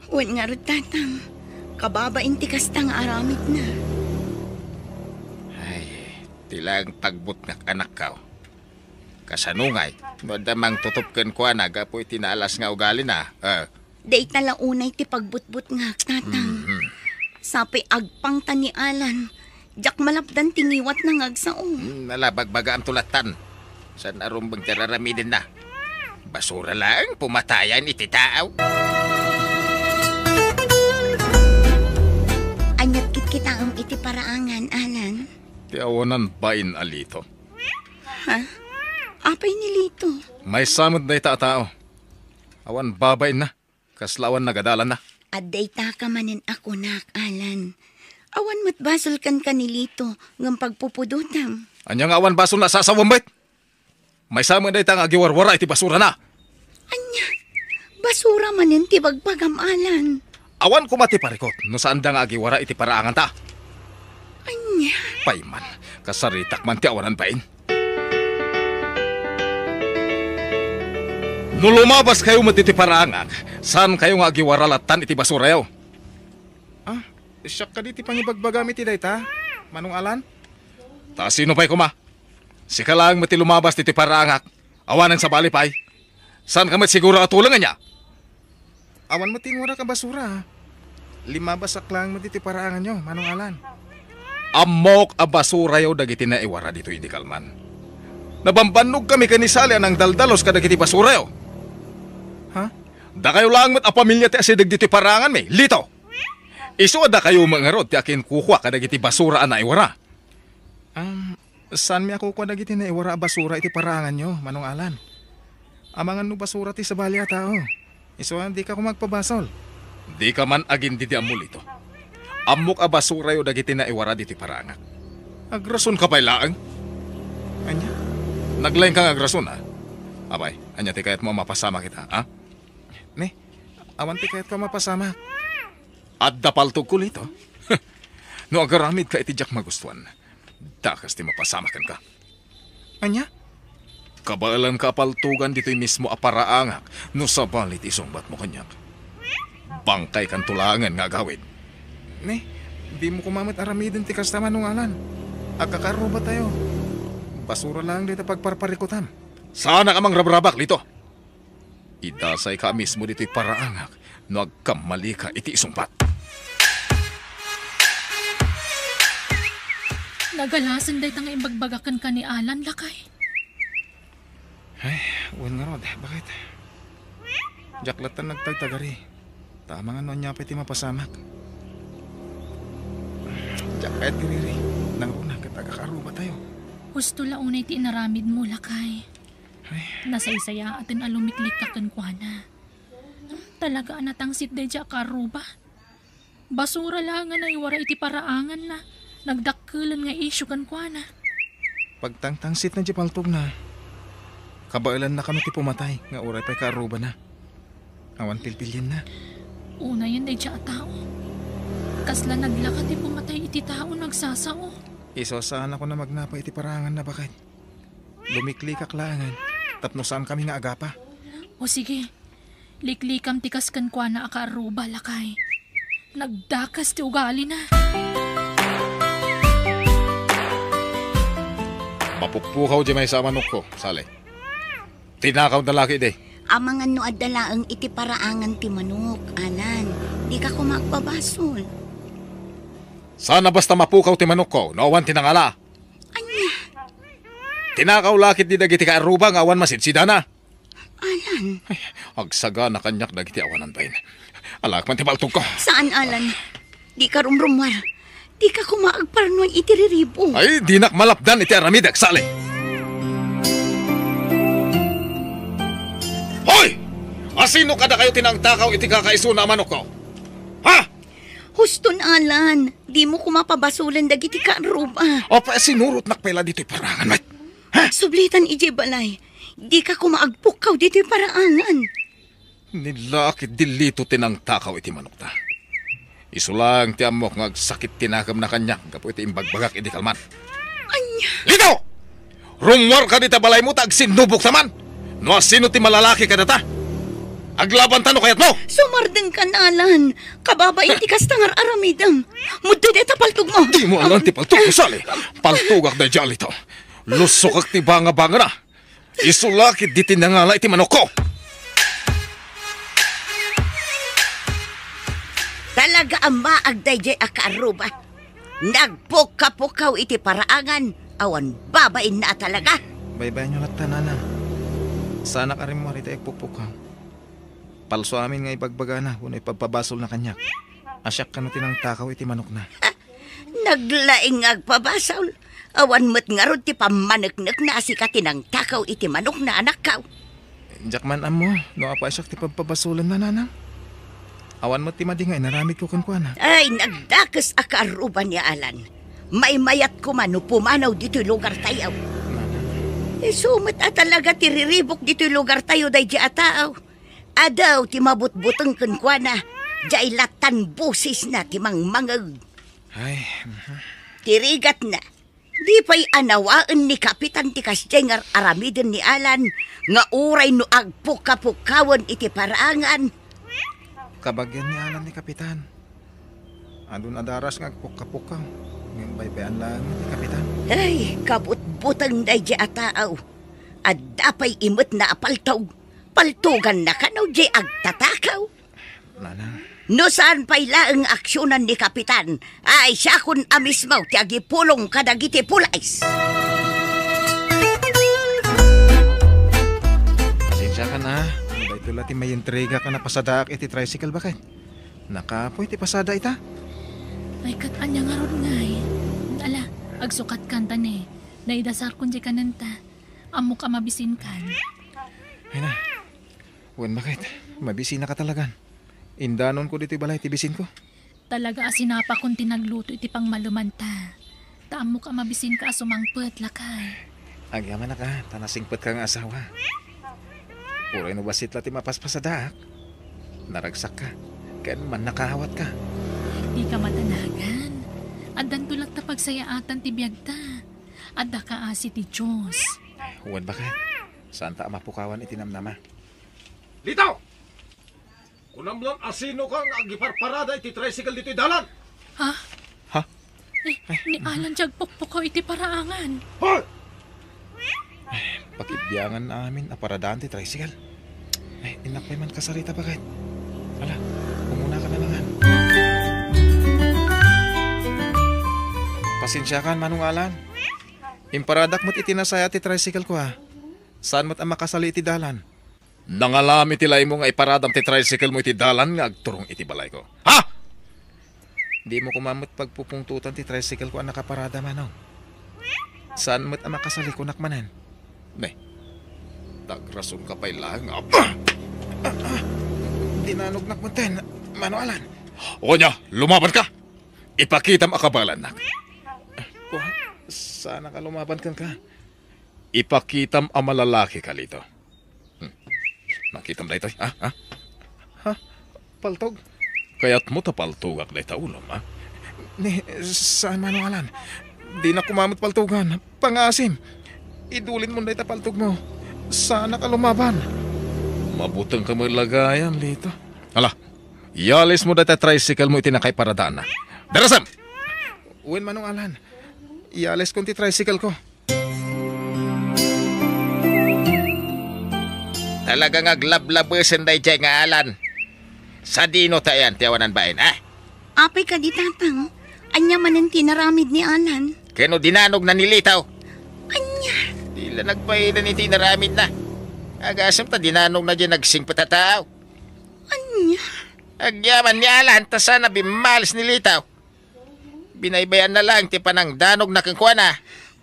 Wan nga ro tatang. Kababain ti kasta nga aramid na. Ay, tilang pagbut nga anak kaw. Kasanungay, no damang tutupken ko na gapoy tinaalas nga ugali na. Day talaunay ti pagbutbut nga, tatang. Sapay agpang tanialan. Jak malapdan tingiwat na ngagsao. Nalabagbaga ang tulatan. San arumbang tiraramidin na. Basura lang, pumatayan ititaaw. Anyat kita ang iti paraangan, Alan. Ti awanan bain alito. Ha? Apay nilito? May samod na tao. Awan babain na. Kaslawan nagadalan na. Aday ta ka manin ako nak, Alan. Awan matbasol kan kanilito ng pagpupudutam. Anyang awan basol na sasawambit. May samod na itang agiwarwara iti basura na. Anya, basura manin ti bagpagam, Alan. Awan ko mati parikot no saan da nga agiwara iti paraangan ta. Anya. Payman, kasaritak man ti awanan bain. No lumabas kayo matiti paraangan, saan kayo nga agiwaralatan iti basura yaw? Siyak ka di ti pangibagbagamit ti dayta, Manong Alan? Ta sino pa'y kuma? Si ka lang mati lumabas titi paraangak, awanan sa balipay. Saan ka mat siguro atulangan niya? Awan mo tinwara ka basura. 5 basak lang mo ti paraangan nyo, Manong Alan. Amok a basura yaw dagiti na iwara dito hindi kalman. Nabambanog kami kanisali anang daldalos kadagiti basura yaw. Ha? Da kayo lang mat a pamilya ti asidag dito paraangan me, lito. Iso da kayo mangarod ti akin kukuha kadagiti basura na iwara. Saan mi ako kadagiti na iwara basura iti paraangan nyo, Manong Alan? Amangan no basura ti sa balya tao. Iso di ka ko magpabasol. Di ka man agin diti amul ito. Amok a basura yo dagiti na iwara diti paraangak. Agrason ka pa'y laang? Anya? Naglain kang agrason ha? Abay, anya ti kayat mo mapasama kita, ha? Ne, awan ti kayat ka mapasama. At dapaltog ko lito. No agaramid ka iti jak magustuhan. Dakas ti mapasama kan ka. Anya? Kabalan ka paltugan dito'y mismo a paraangak no sabalit isungbat mo kanyak. Bangkay kan tulangan nga gawin. Ne, di mo kumamit aramidin ti kasta, Manong Alan. Agkakaruba tayo. Basura lang dito pagparparikutan. Sana ka mang rabrabak lito. Idasay ka mismo dito'y paraangak no agkamali ka iti isungbat. Nagalasan day tang imbagbagakan ka ni Alan, lakay. Ay, uwan nga rod. Bakit? Jaklatan nagtagtagari. Tama nga noon niya pati mapasamak. Jakayat tiriri. Nang una, katagakaruba tayo. Gusto launay ti inaramid mo, lakay. Nasaysaya atin alumiklik ka kankwana. Talaga anatangsit day dya karuba. Basura lang nga na iwara iti paraangan na. Nagdakkelan nga isyu kankwana. Pagtangtangsit na di paltog na. Kabailan na kami ti pumatay, nga uray pa'y karuba na. Awan pilpilyan na. Una yan day dya tao. Kasla naglaka ti pumatay iti tao nagsasao. Iso saan ako na magnapa iti parangan na bakit? Lumiklikak langan, tapno saan kami nga agapa. O sige, liklikam ti kaskan kwa na akaruba lakay. Nagdakas ti ugali na. Mapukpukaw di may sa manok ko, sali. Tinakaw na laki de. Amangan no adalaang iti paraangan ti manok, Alan. Di ka kumagpabasol. Sana basta mapukaw ti manok ko, nawan tinangala. Anya? Tinakaw lakit di dagiti ka aruba nga awan masidsida na. Alan? Ay, agsaga na kanyak dagiti awanan bain. Alak man ti baltog ko. Saan, Alan? Di ka rumrumwar. Di ka kumaagparnoy iti riribo. Ay, di nak malapdan iti aramidak, sali. Hoy! Asino kada kayo tinangtakaw iti kakaiso na manok ko? Ha? Huston, Alan. Di mo kumapabasulan dagiti ka aruba. O pa sinurot nakpela dito'y parangan, mate. Ha? Sublitan ije balay. Di ka kumaagpukaw dito'y paraangan. Nilakit dilito tinangtakaw iti manok ta. Isulang ti amok ngagsakit tinakam na kanyak kapo iti imbagbagak iti kalman. Anya? Lito! Rumwar ka dita balay mo tag sinubok taman. No sino ti malalaki ka data? Aglaban tano kayat mo! Sumardeng ka na, Alan. Kababait ti kastangar aramidam. Mudde deta paltog mo. Di mo alam ti paltog ko, sali. Paltogak na dyan ito. Lusok ak ti banga-banga na. Isulakit di tinangala iti manok ko. Talaga ang maagday jay akaaruba. Nagpukapukaw iti paraangan. Awan babain na talaga. Baybayan nyo lahat tanana. Sana ka rin mo harita ikpupukaw. Palso amin nga ibagbaga na kung ipagpabasol na kanyak. Asyak ka no tinang takaw iti manok na. Naglaing agpabasol. Awan mo't nga ron ti pamanaknak na asika tinang takaw iti manok na anak kaw. Jakman amo, no apa asyak ti pagpabasulan na nanang. Awan mo ti madingay, naramid ko kankwana. Ay, nagdakas akaaruban niya, Alan. May mayat ko man, pumanaw dito lugar tayo. Sumat talaga tiriribok dito lugar tayo day di ataaw. Adaw ti mabutbutang kankwana. Di latan busis na ti mangmangag. Ay. Tirigat na. Di pa'y anawaan ni Kapitan ti kasjengar aramidin ni Alan. Nga uray no agpukapukawan iti paraangan. Kabagyan ni Alan ni Kapitan. Andun adaras nga pukapukaw. Ngayon baybayan lang ni Kapitan. Ay, kabutbutang day di ataaw. At dapay imot na apaltaw. Paltugan na kanaw di agtatakaw. Nanang. No saan pa'y laang aksyonan ni Kapitan, ay siya kun amismaw ti agipulong kadagiti pulays. Pasensya ka na. Dahil tula ti may intriga ka na pasadaak iti tricycle bakit? Nakapoy ti pasada ita. Ay katanya nga ron ngay. Ala, agsukat kanta ni. Naidasar kun di kananta. Amo ka mabisin kan. Ay na. Wan bakit? Mabisi na ka talagan. Indanon ko dito balay tibisin ko. Talaga asinapa kung tinagluto iti pang malumanta. Taamo ka mabisin ka asumangpet lakay. Agyaman na ka, tanasingpet ka nga asawa. Uray no basit lati mapaspasadaak. Naragsak ka, kaya man nakahawat ka. Di ka matanagan. Adan tulak ta pagsayaatan ti biyagta. Adda ka asi ti Diyos. Huwad bakit? Saan ta mapukawan itinamnama? Litaw! Kunamlan asino kang agiparparada iti tricycle dito dalan. Ha? Ha? Ni Alan jag pukpukaw iti paraangan. Hoy! Pakibyangan namin aparadaan ti tricycle. Ay, inakpay man kasarita bakit? Ala, umuna ka na langan. Pasensya ka, Manong Alan. Imparadak mo't itinasaya ti tricycle ko ha. Saan mo't ang makasali iti dalan? Nangalami tilay mo nga iparadam ti tricycle mo iti dalan nga agturong iti balay ko. Ha? Di mo kumamot pagpupungtutan ti tricycle ko ang nakaparada manaw. Saan mo't ang makasali ko nakmanan? Ne, tagrason ka pa'y lang. Dinanog nakmunten, Manong Alan. O niya, lumaban ka. Ipakitam akabalan nak. Sana ka lumaban ka. Ipakitam ang malalaki ka lito. Nakita mo na ito, ha? Ha? Paltog? Kaya't mo tapaltogak na ito ulam, ha? Ni, saan Manong Alan? Di na kumamot paltogan. Pangasim. Idulin mo na ito paltog mo. Sana ka lumaban. Mabutang ka malagayan, Lito. Hala, ialis mo na ito tricycle mo itinakay paradaan na. Darasam! Uwin Manong Alan. Ialis ko ti tricycle ko. Talagang aglablabesan day jay nga Alan. Sa dino tayan, tiyawanan bain, ha? Apay ka di tatang. Anya man ang tinaramid ni Alan. Kano dinanog na nilitaw? Anya? Dila nagpailan iti naramid na. Agasam ta dinanog na dyan nagsing patataw. Anya? Agyaman ni Alan, ta sana bimalis nilitaw. Binaybayan na lang ti panang danog na kangkwana.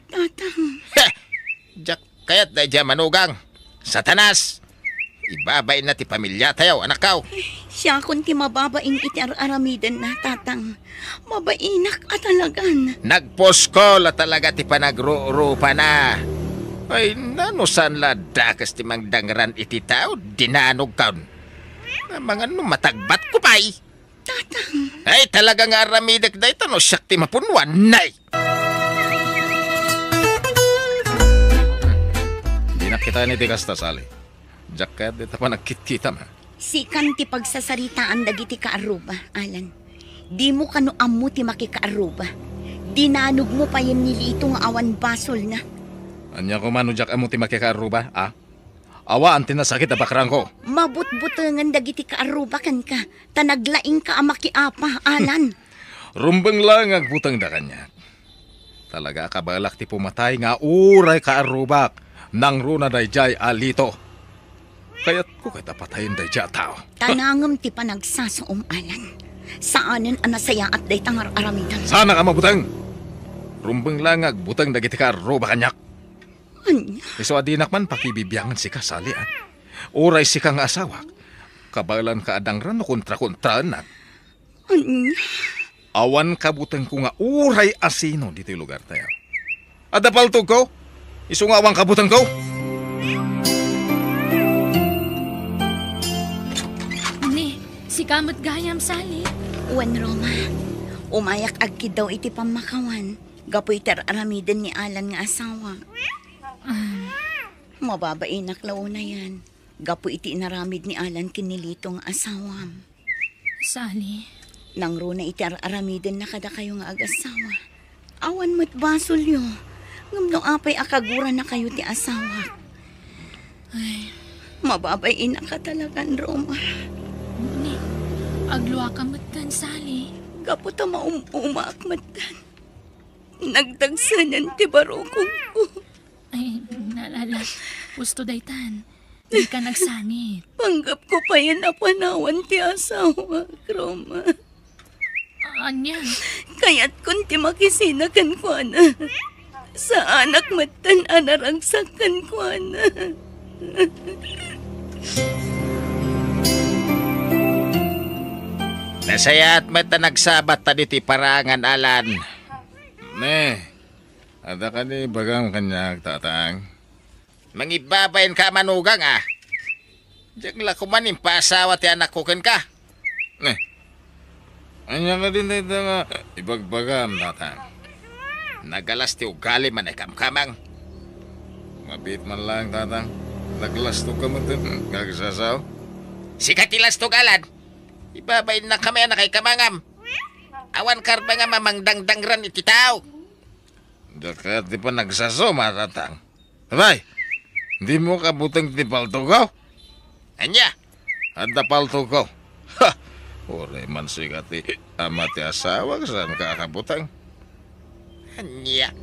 Tatang. Ha! Diyak kayat day dyan manugang. Satanas! Ibabay na ti pamilya tayo, anak kaw. Siya kun ti mababaing iti aramidan na tatang. Mabainak at talagan. Nagposko la talaga ti panagrurupa na. Ay, nanusan la dakas ti mangdangran iti tao, dinanog kaun. Mga matagbat ko pa'y. Tatang. Ay, talaga nga aramidak na ito, no, siyak ti mapunwan, nay. Di nakita ni Tigasta, Sally. Diyak kaya't dito pa nagkit-kita ma. Sikan ti pagsasaritaan dagiti kaaruba, Alan. Di mo kano amo ti makikaaruba. Dinanog mo pa yan nilito nga awan basol na. Anya ko mano jak amo ti makikaaruba, ah? Awa ang tinasakit na bakrang ko. Mabut-butangan dagiti kaarubakan ka. Tanaglaing ka amakiapa, Alan. Rumbeng lang ang butang da kanya. Talaga kabalak ti pumatay nga uray kaarubak nang runa dayjay alito. Kaya't ko kay tapatayin dayjay tao. Tanangam ti panagsasaom, Alan. Saanan anasaya at day tangar aramitan. Sana ka mabutang. Rumbeng lang ang butang dagiti kaarubak kanyak. Anya? Iso adinak man pakibibiyangan si kasali at uray si kang asawak. Kabalan ka adangran no kontra-kontraan na. Anya? Awan kabutang ko nga uray asino dito yung lugar tayo. Adapaltog ko? Iso nga awang kabutang ko? Ni, si kamot gayam sali. Wan Roma, umayak agkid daw iti pamakawan. Gapoy aramiden ni Alan nga asawa. Mababain naklaw na yan. Gapo iti inaramid ni Alan kinilitong asawam. Sali. Nang runa iti aramiden na kada kayo nga ag-asawa. Awan mo't basol yo. Ngamno apay akagura na kayo ti asawa. Ay, mababain na ka talagan, Roma. Ni, agluwa ka matan, Sali. Gapo ta maumak matan. Nagdagsanan ti barukong ko. Ay, nalala. Gusto daytan. Di ka nagsangit. Panggap ko pa yan na panawan ti asawa, Roma. Anya? Kaya't kun ti makisinakan ko na. Sa anak matan anaragsakan ko na. Nasaya at mata nagsabat ta diti parangan, Alan. Ne, ada ka ni bagang kanyak tatang. Mangibabayin ka manugang, ah. Diyan la kumanin pa asawa ti anak ko ken ka. Ne, anya ka din dito nga ibagbagam tatang. Nagalas ti ugali man ay kamkamang. Mabit man lang tatang. Naglasto ka man din, gagsasaw. Sikatilas to galad. Ibabayin na kami na kay kamangam. Awan karba nga mamangdangdangran iti tao. Dakat di pa nagsasaw matatang. Abay, hindi mo kabutang ti paltugaw? Anya? Anda paltugaw. Ha! Ore man sikati ama ti asawa saan kakabutang. Anya?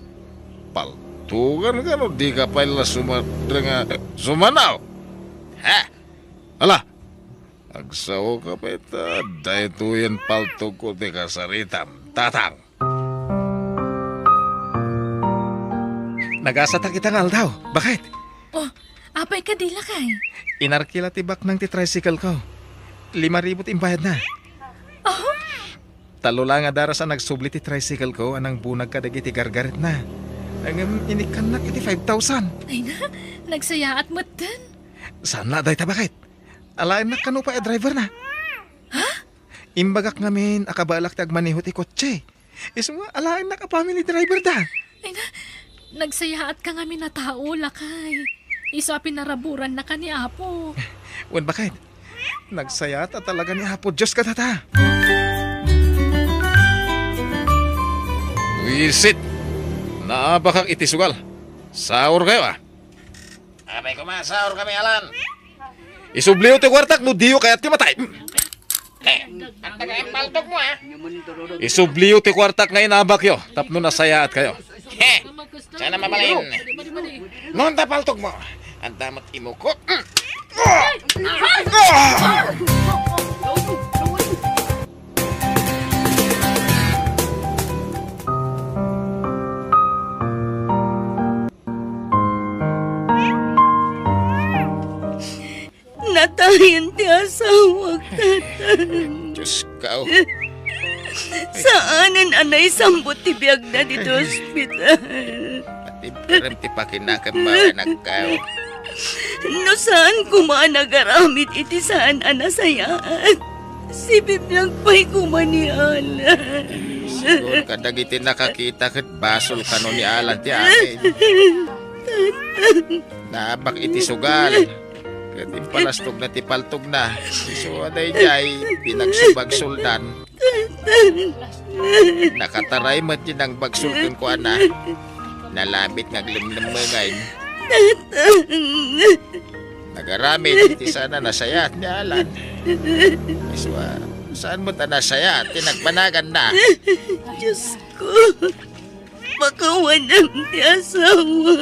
Paltugan ka no, di ka pala sumanaw. Ha? Ala, agsaw ka pa ita, dahil tuyan paltog ko di kasaritam, tatang. Nagasata kita ngal daw, bakit? Oh, apay ka dila kay? Inarkila tibak ng ti tricycle ko. 5,000 imbayad na. Oh? Talo lang nga dara sa nagsubli ti tricycle ko, anang bunag ka dagi ti gargaret na. Ang inikan na iti 5,000. Ay na, nagsaya at matan. Saan na, dahi ta bakit? Alain na kano pa driver na. Ha? Imbagak ngamin, akabalak ti agmanihot ti kotse. Iso nga, alain na ka family driver da. Ay na, nagsaya at ka ngamin na tao, lakay. Isa pinaraburan na ka ni Apo. Wan bakit? Nagsaya at talaga ni Apo, Diyos ka tata. Wisit! Naabakak itisugal. Saur kayo ah. Abay kumasaur kami, Alan. Isubliw ti kwartak mo, diyo kaya't ti matay. Ang tagayang paltok mo, ha? Isubliw ti kwartak ngayon abak yo. Tapno nasaya at kayo. He! Sana mabalain. Noon ta paltok mo. Ang damot imukot. Natayin ti asawa, tatan. Diyos ka, oh. Saanan anay sambot ti biyag na dito ospital. Pati parang ti pakinakamawa na ka, oh. No saan kumanagaramit iti saan anasayaan. Si bibiyag pa'y kumanialan. Siguro kadagiti nakakita kat basol ka no ni Alan ti amin. Naabak iti sugal. Kati palastog na ti paltog na. So aday jay, pinagsubagsuldan. Nakataray mat yun ang bagsulkan ko, ana. Nalabit nga glimlimangay. Nagaramid, iti sana nasaya at nialan. Iswa, saan mo ta nasaya at tinagpanagan na? Diyos ko, makawanam ti asawa.